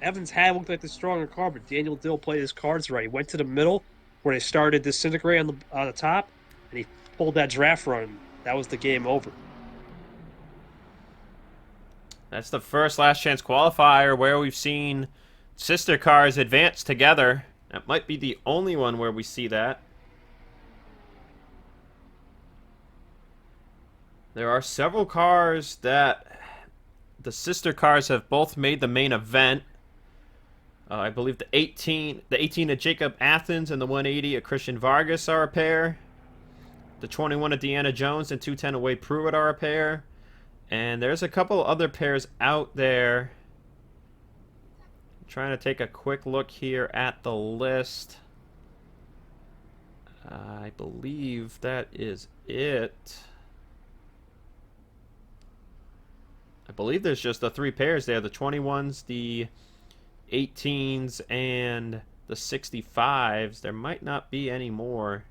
Evans had looked like the stronger car, but Daniel Dill played his cards right. He went to the middle where they started to disintegrate on the top, and he pulled that draft run. That was the game over. That's the first last chance qualifier where we've seen sister cars advance together. That might be the only one where we see that. There are several cars that the sister cars have both made the main event. I believe the 18 of Jacob Athens and the 180 of Christian Vargas are a pair. The 21 of Deanna Jones and 210 of Wade Pruitt are a pair. And there's a couple other pairs out there. I'm trying to take a quick look here at the list. I believe that is it. I believe there's just the 3 pairs there. The 21s, the 18s, and the 65s. There might not be any more.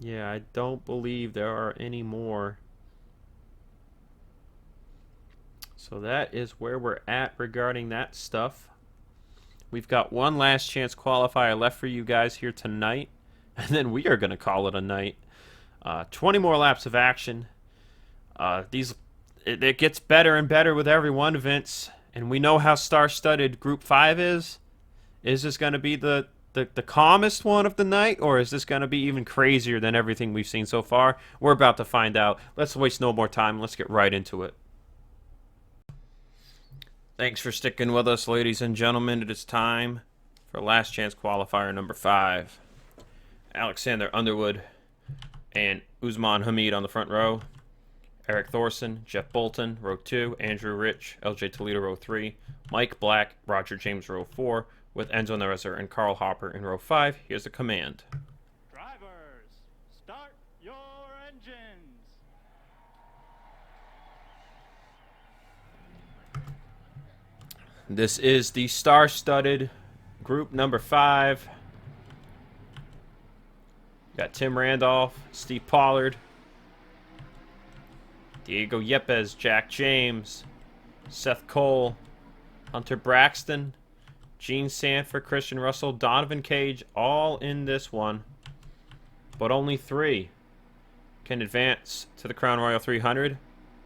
Yeah, I don't believe there are any more. So that is where we're at regarding that stuff. We've got one last chance qualifier left for you guys here tonight. And then we are going to call it a night. 20 more laps of action. It gets better and better with every one, Vince. And we know how star-studded Group 5 is. Is this going to be the calmest one of the night, or is this going to be even crazier than everything we've seen so far? We're about to find out. Let's waste no more time. Let's get right into it. Thanks for sticking with us, ladies and gentlemen. It is time for last chance qualifier number 5. Alexander Underwood and Usman Hamid on the front row. Eric Thorson, Jeff Bolton, row 2. Andrew Rich, LJ Toledo, row 3. Mike Black, Roger James, row 4. With Enzo Nerezer and Carl Hopper in row 5. Here's the command. Drivers, start your engines. This is the star-studded group number 5. Got Tim Randolph, Steve Pollard, Diego Yepes, Jack James, Seth Cole, Hunter Braxton, Gene Sanford, Christian Russell, Donovan Cage, all in this one. But only 3 can advance to the Crown Royal 300.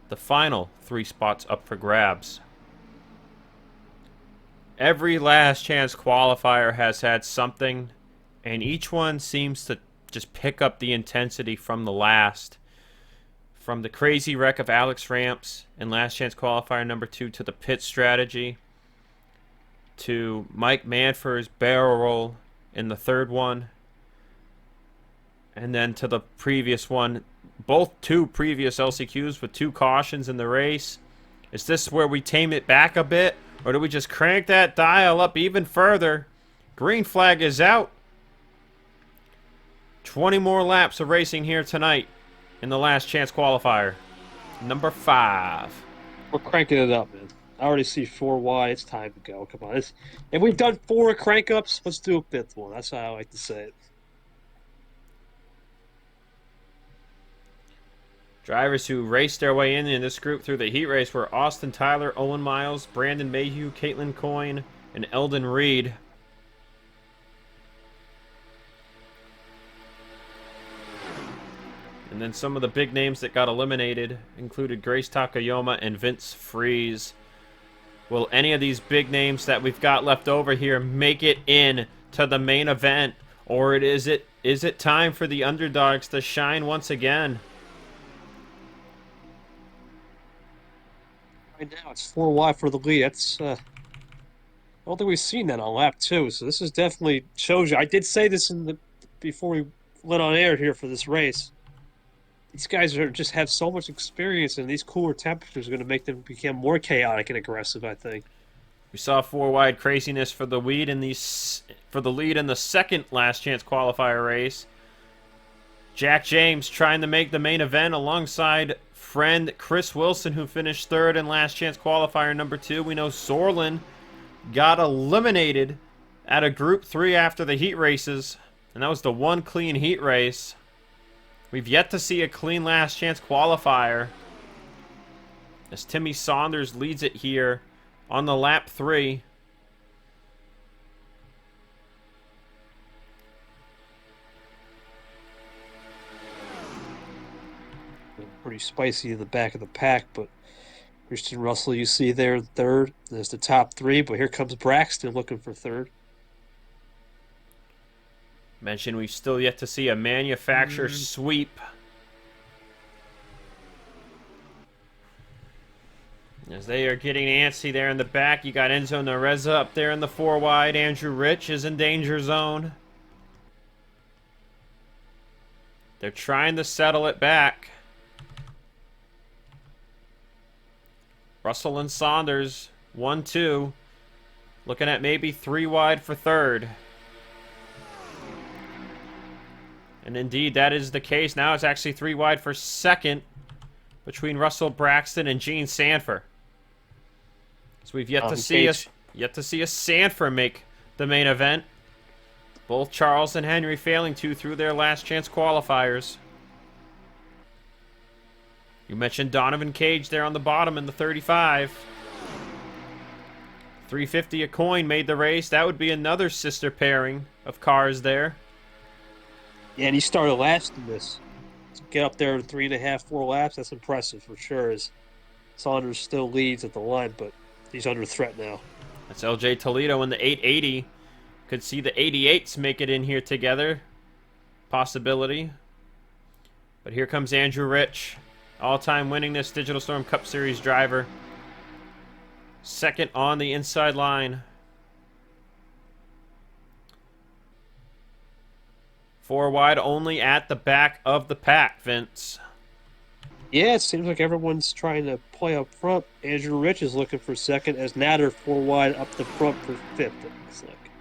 The final 3 spots up for grabs. Every last chance qualifier has had something, and each one seems to just pick up the intensity from the last. From the crazy wreck of Alex Ramps in last chance qualifier number 2 to the pit strategy, to Mike Manford's barrel roll in the 3rd one, and then to the previous one, both 2 previous LCQs with 2 cautions in the race. Is this where we tame it back a bit, or do we just crank that dial up even further? Green flag is out. 20 more laps of racing here tonight in the last chance qualifier. Number 5. We're cranking it up, man. I already see 4 wide. It's time to go. Come on. If we've done 4 crank ups, let's do a 5th one. That's how I like to say it. Drivers who raced their way in this group through the heat race were Austin Tyler, Owen Miles, Brandon Mayhew, Caitlin Coyne, and Eldon Reed. And then some of the big names that got eliminated included Grace Takayama and Vince Freeze. Will any of these big names that we've got left over here make it in to the main event? Or is it time for the underdogs to shine once again? Right now, it's 4 wide for the lead. That's I don't think we've seen that on lap 2. So this is definitely shows you. I did say this before we went on air here for this race. These guys just have so much experience, and these cooler temperatures are going to make them become more chaotic and aggressive, I think. We saw 4 wide craziness for the lead in the second last chance qualifier race. Jack James trying to make the main event alongside friend Chris Wilson, who finished third in last chance qualifier number 2. We know Sorlin got eliminated at a Group 3 after the heat races, and that was the one clean heat race. We've yet to see a clean last chance qualifier, as Timmy Saunders leads it here on the lap 3. Pretty spicy in the back of the pack, but Christian Russell you see there in third. There's the top 3, but here comes Braxton looking for third. Mentioned we've still yet to see a manufacturer sweep. As they are getting antsy there in the back, you got Enzo Nareza up there in the 4 wide. Andrew Rich is in danger zone. They're trying to settle it back. Russell and Saunders, 1-2. Looking at maybe 3 wide for third. And indeed, that is the case. Now it's actually 3 wide for second between Russell Braxton and Gene Sanford. So we've yet to see a Sanford make the main event. Both Charles and Henry failing to through their last chance qualifiers. You mentioned Donovan Cage there on the bottom in the 35. $3.50 a coin made the race. That would be another sister pairing of cars there. Yeah, and he started last in this. To get up there in 3.5, 4 laps, that's impressive for sure. As Saunders still leads at the line, but he's under threat now. That's LJ Toledo in the 880. Could see the 88s make it in here together. Possibility. But here comes Andrew Rich. All-time winningest Digital Storm Cup Series driver. Second on the inside line. 4 wide only at the back of the pack, Vince. Yeah, it seems like everyone's trying to play up front. Andrew Rich is looking for second, as Natter 4 wide up the front for fifth, it looks like.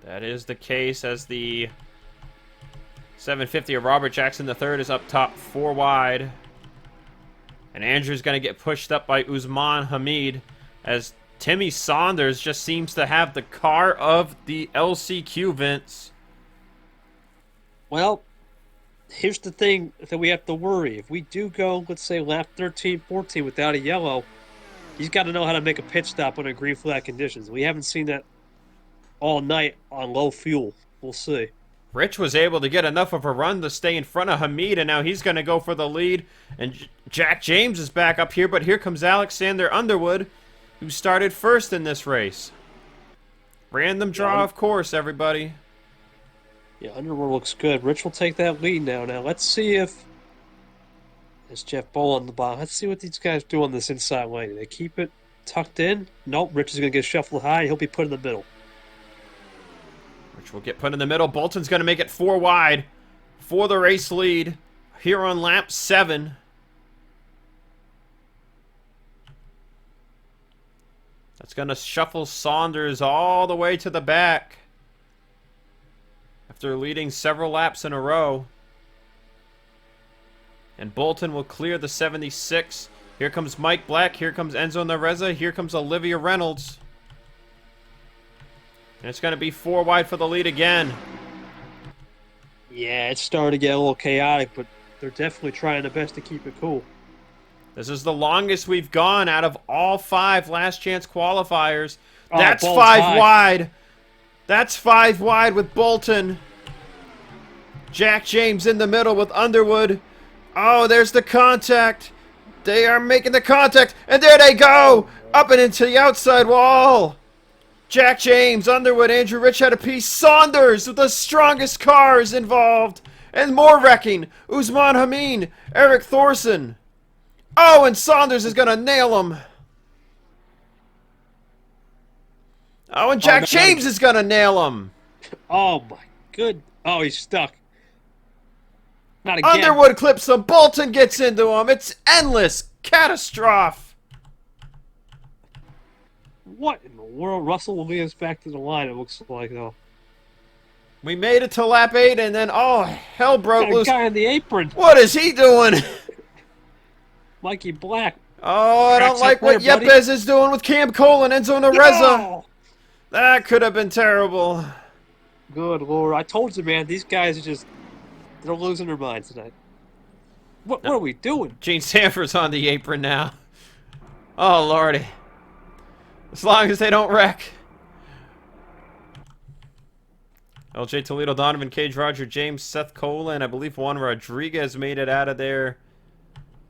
That is the case, as the 750 of Robert Jackson III is up top 4 wide. And Andrew's going to get pushed up by Usman Hamid, as Timmy Saunders just seems to have the car of the LCQ, Vince. Well, here's the thing that we have to worry. If we do go, let's say, lap 13, 14 without a yellow, he's got to know how to make a pit stop under green flag conditions. We haven't seen that all night on low fuel. We'll see. Rich was able to get enough of a run to stay in front of Hamid, and now he's going to go for the lead. And Jack James is back up here, but here comes Alexander Underwood, who started first in this race. Random draw, of course, everybody. Yeah, Underwood looks good. Rich will take that lead now. Now, let's see if... There's Jeff Bowl on the bottom. Let's see what these guys do on this inside lane. They keep it tucked in? Nope, Rich is going to get shuffled high. He'll be put in the middle. Rich will get put in the middle. Bolton's going to make it 4 wide for the race lead here on lap 7. That's going to shuffle Saunders all the way to the back after leading several laps in a row. And Bolton will clear the 76. Here comes Mike Black. Here comes Enzo Nareza. Here comes Olivia Reynolds. And it's going to be 4 wide for the lead again. Yeah, it's starting to get a little chaotic, but they're definitely trying their best to keep it cool. This is the longest we've gone out of all 5 last chance qualifiers. Oh, That's Bolt's 5 high. wide. That's 5 wide with Bolton. Jack James in the middle with Underwood. Oh, there's the contact. They are making the contact, and there they go! Up and into the outside wall! Jack James, Underwood, Andrew Rich had a piece. Saunders with the strongest cars involved. And more wrecking. Usman Hameen, Eric Thorson. Oh, and Saunders is going to nail him. Oh, and Jack James is going to nail him. Oh, my good. Oh, he's stuck. Not again. Underwood clips him. Bolton gets into him. It's endless. Catastrophe. What in the world? Russell will lead us back to the line, it looks like, though. We made it to lap 8, and then, oh, hell broke loose. Guy in the apron. What is he doing? Mikey Black. Oh, I don't like what Yepes is doing with Cam Cole and Enzo Nareza. No! That could have been terrible. Good Lord. I told you, man, these guys are just... They're losing their minds tonight. What are we doing? Gene Sanford's on the apron now. Oh, Lordy. As long as they don't wreck. LJ Toledo, Donovan Cage, Roger James, Seth Cola, and I believe Juan Rodriguez made it out of there.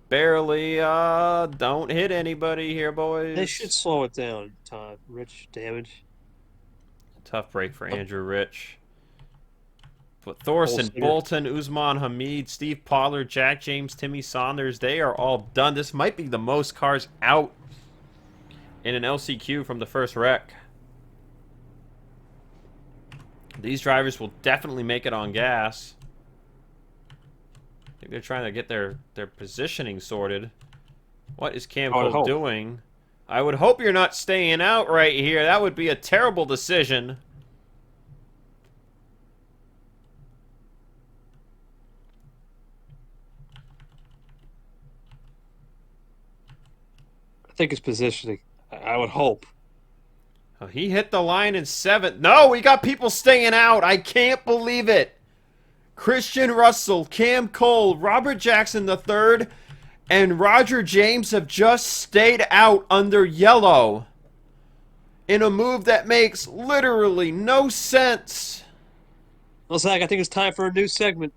Barely. Don't hit anybody here, boys. They should slow it down, Todd. Rich damage. Tough break for Andrew Rich. But Thorson, Bolton, Usman Hamid, Steve Pollard, Jack James, Timmy Saunders, they are all done. This might be the most cars out in an LCQ from the first wreck. These drivers will definitely make it on gas. I think they're trying to get their positioning sorted. What is Cam Cole doing? I would hope you're not staying out right here. That would be a terrible decision. I think it's positioning. I would hope. Oh, he hit the line in 7th. No, we got people staying out. I can't believe it. Christian Russell, Cam Cole, Robert Jackson III, and Roger James have just stayed out under yellow in a move that makes literally no sense. Well, Zach, I think it's time for a new segment.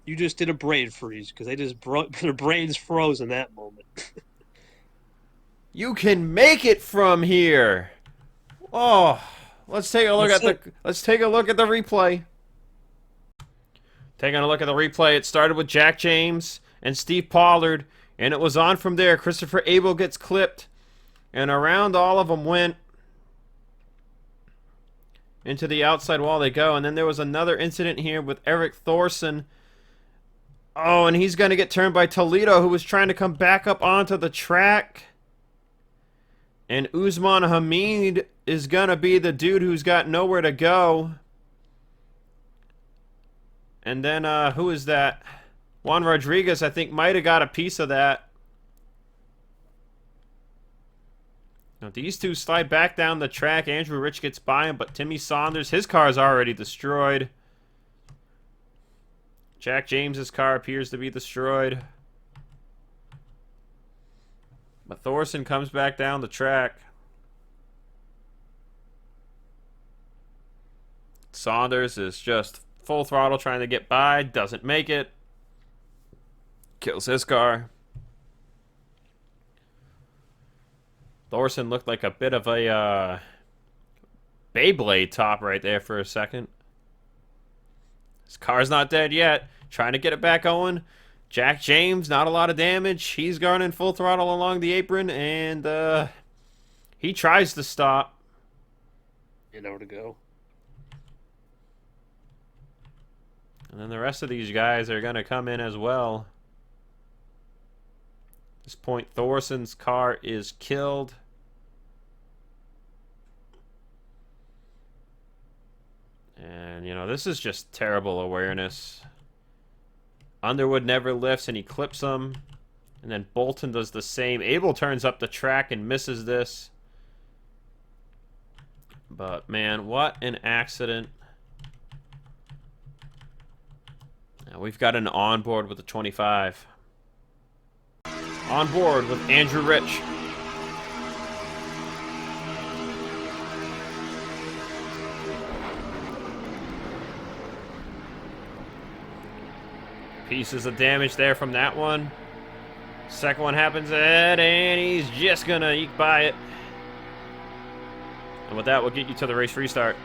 You just did a brain freeze because they just their brains froze in that moment. You can make it from here. Oh, let's take a look at the replay. Taking a look at the replay, it started with Jack James and Steve Pollard, and it was on from there. Christopher Abel gets clipped, and around all of them went. Into the outside wall they go, and then there was another incident here with Eric Thorson. Oh, and he's going to get turned by Toledo, who was trying to come back up onto the track. And Usman Hamid is going to be the dude who's got nowhere to go. And then, who is that? Juan Rodriguez, I think, might have got a piece of that. Now, these two slide back down the track. Andrew Rich gets by him, but Timmy Saunders, his car is already destroyed. Jack James's car appears to be destroyed. But Thorson comes back down the track. Saunders is just full throttle trying to get by. Doesn't make it. Kills his car. Thorson looked like a bit of a Beyblade top right there for a second. His car's not dead yet. Trying to get it back going. Jack James, not a lot of damage. He's going full throttle along the apron, and he tries to stop. You know where to go. And then the rest of these guys are going to come in as well. At this point, Thorson's car is killed. And, you know, this is just terrible awareness. Underwood never lifts, and he clips him. And then Bolton does the same. Abel turns up the track and misses this. But, man, what an accident. Now we've got an onboard with the 25. On board with Andrew Rich. Pieces of damage there from that one. Second one happens ahead, and he's just gonna eke by it. And with that, we'll get you to the race restart.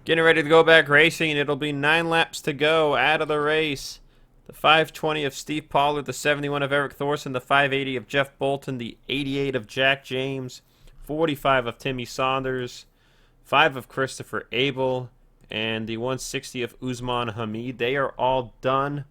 Getting ready to go back racing. It'll be 9 laps to go out of the race. The 520 of Steve Pollard, the 71 of Eric Thorson, the 580 of Jeff Bolton, the 88 of Jack James, 45 of Timmy Saunders, 5 of Christopher Abel, and the 160 of Usman Hamid. They are all done.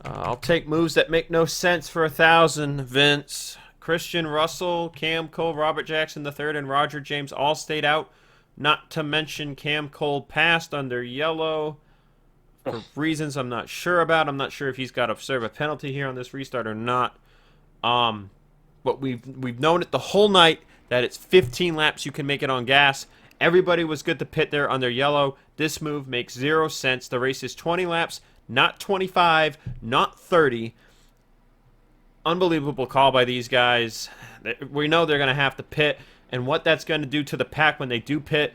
I'll take moves that make no sense for 1,000, Vince. Christian Russell, Cam Cole, Robert Jackson III, and Roger James all stayed out. Not to mention Cam Cole passed under yellow for reasons I'm not sure about. I'm not sure if he's got to serve a penalty here on this restart or not. But we've known it the whole night that it's 15 laps you can make it on gas. Everybody was good to pit there under yellow. This move makes 0 sense. The race is 20 laps, not 25, not 30. Unbelievable call by these guys. We know they're going to have to pit, and what that's going to do to the pack when they do pit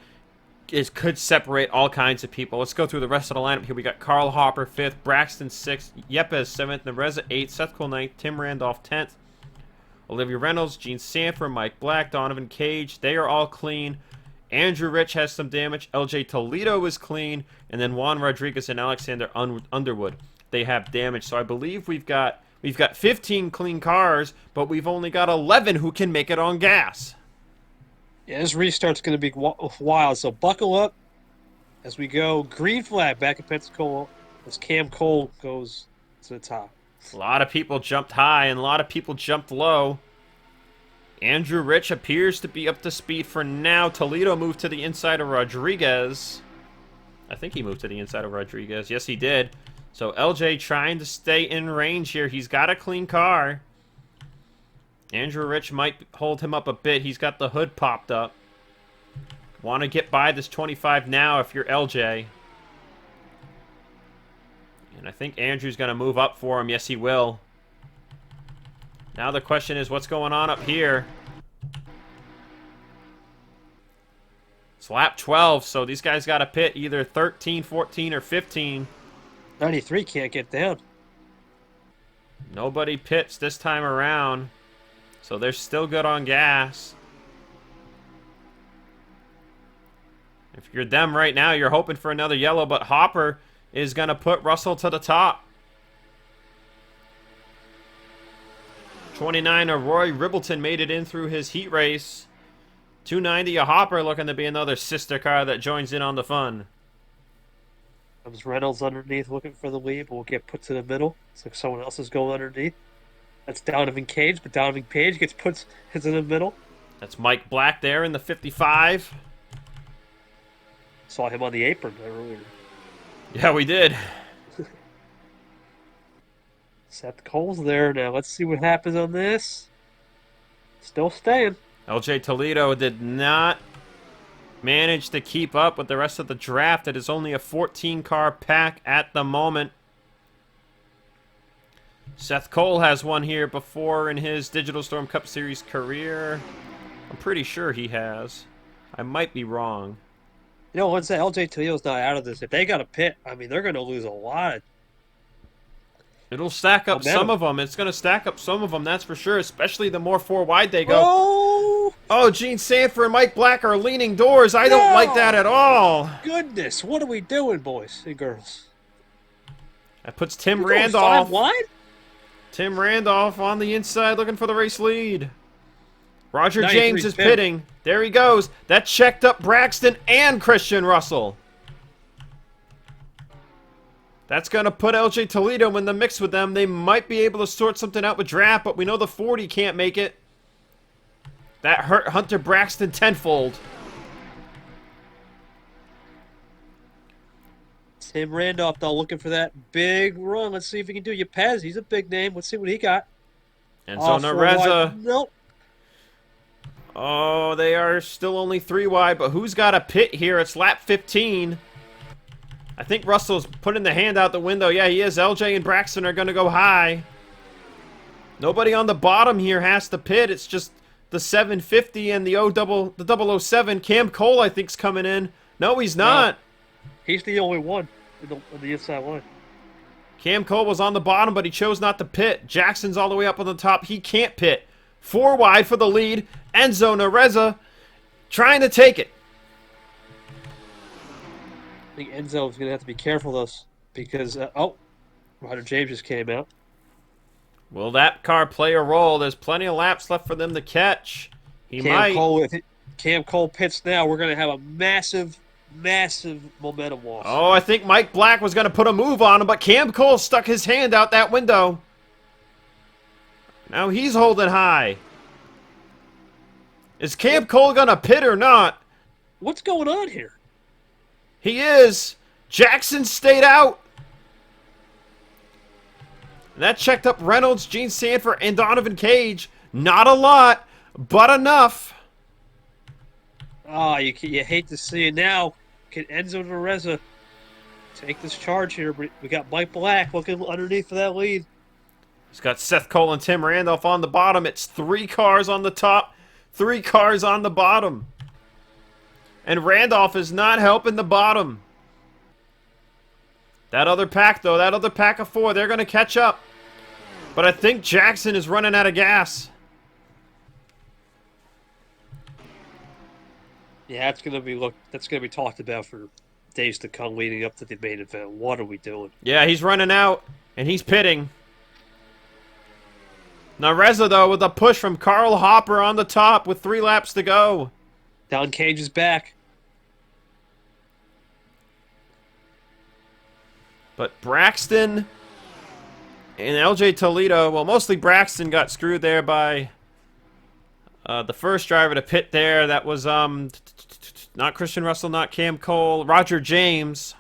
is could separate all kinds of people. Let's go through the rest of the lineup here. We got Carl Hopper 5th, Braxton 6th, Yepes 7th, Nereza 8th, Seth Cole 9th, Tim Randolph 10th, Olivia Reynolds, Gene Sanford, Mike Black, Donovan Cage. They are all clean. Andrew Rich has some damage. LJ Toledo is clean. And then Juan Rodriguez and Alexander Underwood, they have damage. So I believe we've got 15 clean cars, but we've only got 11 who can make it on gas. Yeah, this restart's going to be wild, so buckle up as we go. Green flag back at Pensacola as Cam Cole goes to the top. A lot of people jumped high and a lot of people jumped low. Andrew Rich appears to be up to speed for now. Toledo moved to the inside of Rodriguez. I think he moved to the inside of Rodriguez. Yes, he did. So LJ trying to stay in range here. He's got a clean car. Andrew Rich might hold him up a bit. He's got the hood popped up. Want to get by this 25 now if you're LJ. And I think Andrew's going to move up for him. Yes, he will. Now the question is, what's going on up here? It's lap 12, so these guys got to pit either 13, 14, or 15. 93 can't get down. Nobody pits this time around. So they're still good on gas. If you're them right now, you're hoping for another yellow, but Hopper is going to put Russell to the top. 29 of Roy Ribbleton made it in through his heat race. 290 of Hopper looking to be another sister car that joins in on the fun. Comes Reynolds underneath looking for the lead, but will get put to the middle. It's like someone else is going underneath. That's Donovan Cage, but Donovan Cage gets put into the middle. That's Mike Black there in the 55. Saw him on the apron earlier. Yeah, we did. Seth Cole's there now. Let's see what happens on this. Still staying. LJ Toledo did not manage to keep up with the rest of the draft. It is only a 14-car pack at the moment. Seth Cole has one here before in his Digital Storm Cup Series career. I'm pretty sure he has. I might be wrong. You know, once LJ Toledo's not out of this, if they got a pit, I mean, they're going to lose a lot. It'll stack up some of them. It's going to stack up some of them, that's for sure, especially the more four-wide they go. Oh, Gene Sanford and Mike Black are leaning doors. I don't like that at all. Goodness, what are we doing, boys and girls? That puts Tim Randolph. What? Tim Randolph on the inside looking for the race lead. Roger James is pitting. There he goes. That checked up Braxton and Christian Russell. That's going to put LJ Toledo in the mix with them. They might be able to sort something out with draft, but we know the 40 can't make it. That hurt Hunter Braxton tenfold. Tim Randolph, though, looking for that big run. Let's see if he can do it. Yepes, he's a big name. Let's see what he got. And so Nereza. Nope. Oh, they are still only 3 wide, but who's got a pit here? It's lap 15. I think Russell's putting the hand out the window. Yeah, he is. LJ and Braxton are going to go high. Nobody on the bottom here has to pit. It's just the 750 and the 007. Cam Cole, I think, is coming in. No, he's not. No, he's the only one on the inside line. Cam Cole was on the bottom, but he chose not to pit. Jackson's all the way up on the top. He can't pit. 4 wide for the lead. Enzo Nareza trying to take it. I think Enzo's going to have to be careful, though, because, Ryder James just came out. Will that car play a role? There's plenty of laps left for them to catch. He might. If Cam Cole pits now, we're going to have a massive momentum loss. Oh, I think Mike Black was going to put a move on him, but Cam Cole stuck his hand out that window. Now he's holding high. Is Cam Cole going to pit or not? What's going on here? He is. Jackson stayed out. And that checked up Reynolds, Gene Sanford, and Donovan Cage. Not a lot, but enough. Oh, you hate to see it now. Can Enzo Nareza take this charge here? We got Mike Black looking underneath for that lead. He's got Seth Cole and Tim Randolph on the bottom. It's 3 cars on the top, 3 cars on the bottom. And Randolph is not helping the bottom. That other pack, though, that other pack of 4, they're going to catch up. But I think Jackson is running out of gas. Yeah, that's gonna be talked about for days to come leading up to the main event. What are we doing? Yeah, he's running out, and he's pitting. Nareza, though, with a push from Carl Hopper on the top with 3 laps to go. Don Cage is back. But Braxton and LJ Toledo, well, mostly Braxton got screwed there by the first driver to pit there. That was not Christian Russell, not Cam Cole, Roger James.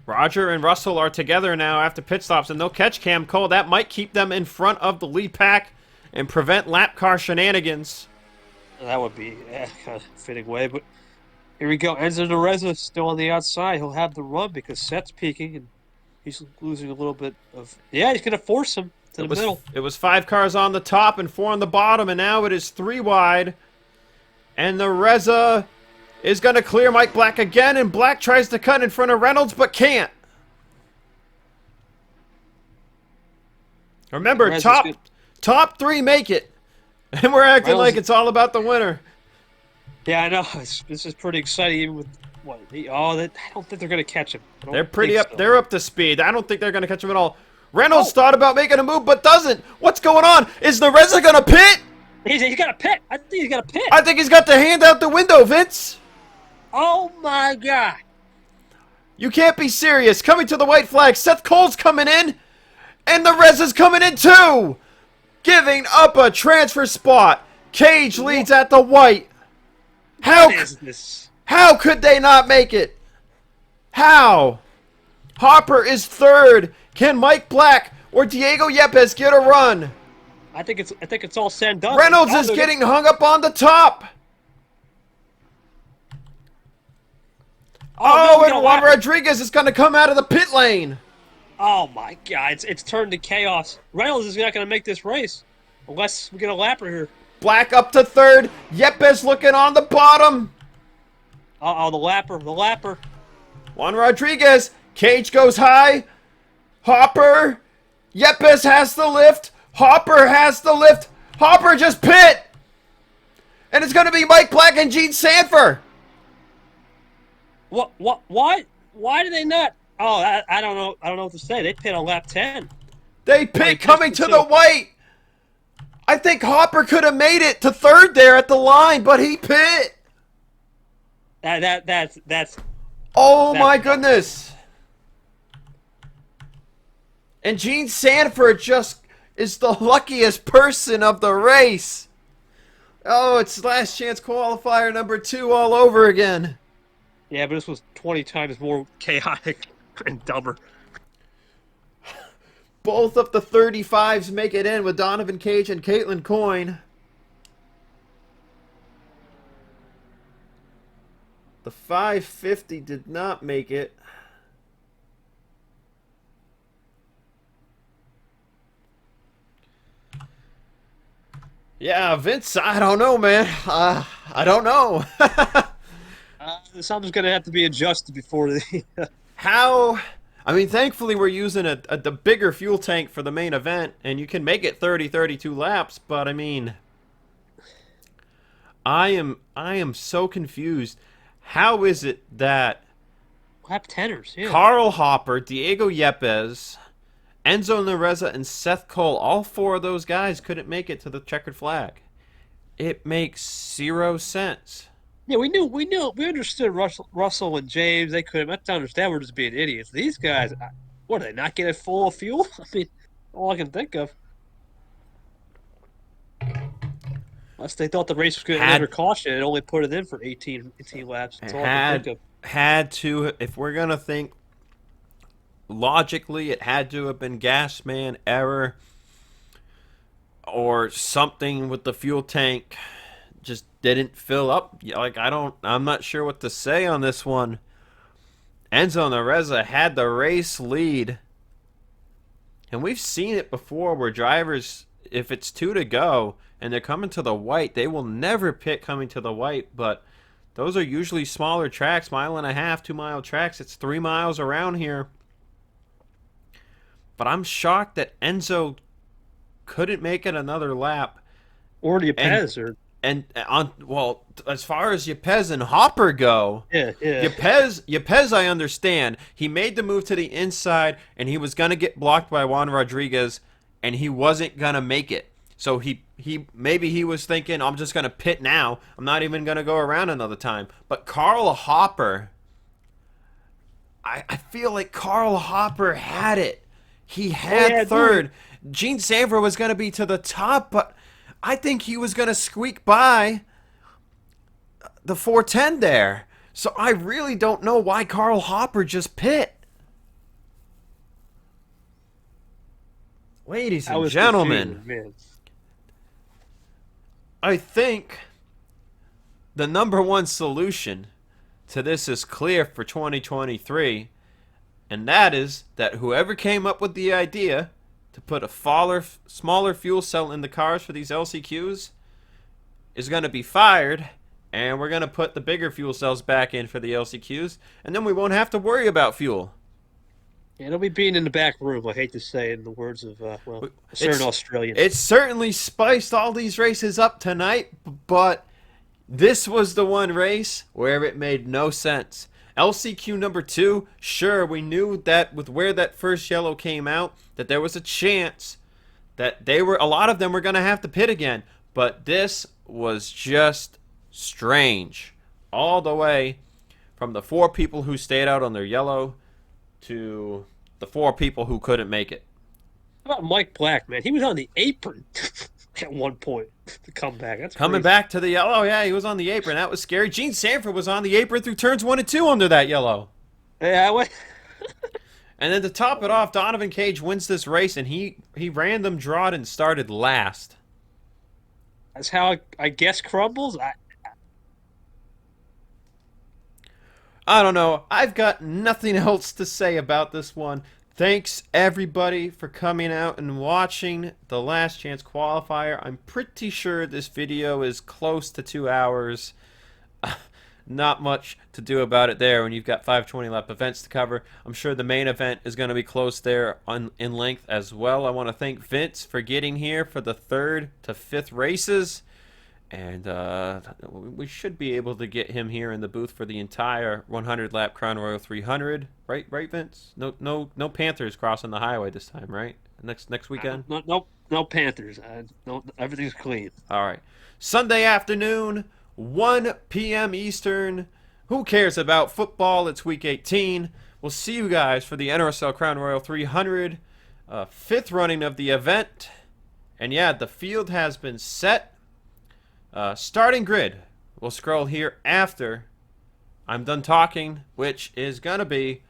Roger and Russell are together now after pit stops, and they'll catch Cam Cole. That might keep them in front of the lead pack and prevent lap car shenanigans. That would be kind of fitting way, but here we go. Enzo Nareza still on the outside. He'll have the run because Seth's peaking, and he's losing a little bit of... Yeah, he's going to force him to the middle. It was 5 cars on the top and 4 on the bottom, and now it is 3 wide. And Nareza is going to clear Mike Black again, and Black tries to cut in front of Reynolds, but can't. Remember, top 3 make it. And we're acting like it's all about the winner. Yeah, I know. This is pretty exciting. Even with what? I don't think they're going to catch him. They're pretty up. So. They're up to speed. I don't think they're going to catch him at all. Reynolds thought about making a move, but doesn't. What's going on? Is Nareza going to pit? He's got a pit. I think he's got a pit. I think he's got the hand out the window, Vince. Oh my God! You can't be serious. Coming to the white flag. Seth Cole's coming in, and Nareza's coming in too. Giving up a transfer spot. Cage leads at the white. What is this? How could they not make it? How? Hopper is 3rd. Can Mike Black or Diego Yepes get a run? I think it's all said and done. Reynolds is getting hung up on the top. And Juan Rodriguez is going to come out of the pit lane. Oh my God! It's turned to chaos. Reynolds is not going to make this race unless we get a lapper here. Black up to 3rd. Yepes looking on the bottom. The lapper. Juan Rodriguez. Cage goes high. Hopper. Yepes has the lift. Hopper has the lift. Hopper just pit. And it's going to be Mike Black and Gene Sanford. What? Why do they not? Oh, I don't know. I don't know what to say. They pit on lap 10. They pit coming to the white. I think Hopper could have made it to 3rd there at the line, but he pit. That's. Oh my goodness. And Gene Sanford just is the luckiest person of the race. Oh, it's last chance qualifier number 2 all over again. Yeah, but this was 20 times more chaotic and dumber. Both of the 35s make it in with Donovan Cage and Caitlin Coyne. The 550 did not make it. Yeah, Vince, I don't know, man. I don't know. Something's going to have to be adjusted before the. How? I mean, thankfully we're using the bigger fuel tank for the main event, and you can make it 30, 32 laps. But I mean, I am so confused. How is it that Lap tenors, yeah. Carl Hopper, Diego Yepes, Enzo Nereza, and Seth Cole, all four of those guys couldn't make it to the checkered flag? It makes zero sense. Yeah, we understood Russell and James. They couldn't. I have to understand we're just being idiots. These guys, what are they not getting full of fuel? I mean, all I can think of. Unless they thought the race was going to end under caution and only put it in for 18 laps. That's all I can think of. Had to, if we're gonna think logically, it had to have been gas man error or something with the fuel tank just didn't fill up. Like I'm not sure what to say on this one. Enzo Nereza had the race lead, and we've seen it before where drivers, if it's 2 to go and they're coming to the white, they will never pit coming to the white. But those are usually smaller tracks, 1.5 2-mile tracks. It's 3 miles around here. But I'm shocked that Enzo couldn't make it another lap. Or Yepes, well, as far as Yepes and Hopper go, yeah. Yepes, I understand. He made the move to the inside, and he was gonna get blocked by Juan Rodriguez, and he wasn't gonna make it. So maybe he was thinking, I'm just gonna pit now. I'm not even gonna go around another time. But Carl Hopper, I feel like Carl Hopper had it. He had third. Gene Sanford was going to be to the top, but I think he was going to squeak by the 410 there. So I really don't know why Carl Hopper just pit. Ladies and gentlemen, I think the number one solution to this is clear for 2023. And that is that whoever came up with the idea to put a smaller fuel cell in the cars for these LCQs is going to be fired, and we're going to put the bigger fuel cells back in for the LCQs, and then we won't have to worry about fuel. Yeah, it'll be being in the back room, I hate to say, in the words of, a certain Australian. It certainly spiced all these races up tonight, but this was the one race where it made no sense. LCQ number 2, sure, we knew that with where that first yellow came out, that there was a chance that a lot of them were going to have to pit again. But this was just strange. All the way from the 4 people who stayed out on their yellow to the 4 people who couldn't make it. How about Mike Black, man? He was on the apron at one point to come back. That's coming crazy. Back to the yellow. Oh, yeah, he was on the apron. That was scary. Gene Sanford was on the apron through turns 1 and 2 under that yellow. Yeah, I went. And then to top it off, Donovan Cage wins this race, and he random drawed and started last. That's how I guess crumbles. I don't know. I've got nothing else to say about this one. Thanks, everybody, for coming out and watching the Last Chance Qualifier. I'm pretty sure this video is close to 2 hours. Not much to do about it there when you've got 520-lap events to cover. I'm sure the main event is going to be close there in length as well. I want to thank Vince for getting here for the 3rd to 5th races. And we should be able to get him here in the booth for the entire 100-lap Crown Royal 300, right, Vince? No Panthers crossing the highway this time, right? Next weekend. No Panthers. No, everything's clean. All right, Sunday afternoon, 1 p.m. Eastern. Who cares about football? It's Week 18. We'll see you guys for the NRSL Crown Royal 300, 5th running of the event. And yeah, the field has been set. Starting grid. We'll scroll here after I'm done talking, which is going to be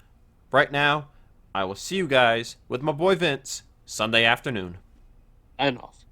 right now. I will see you guys with my boy Vince Sunday afternoon. Enough.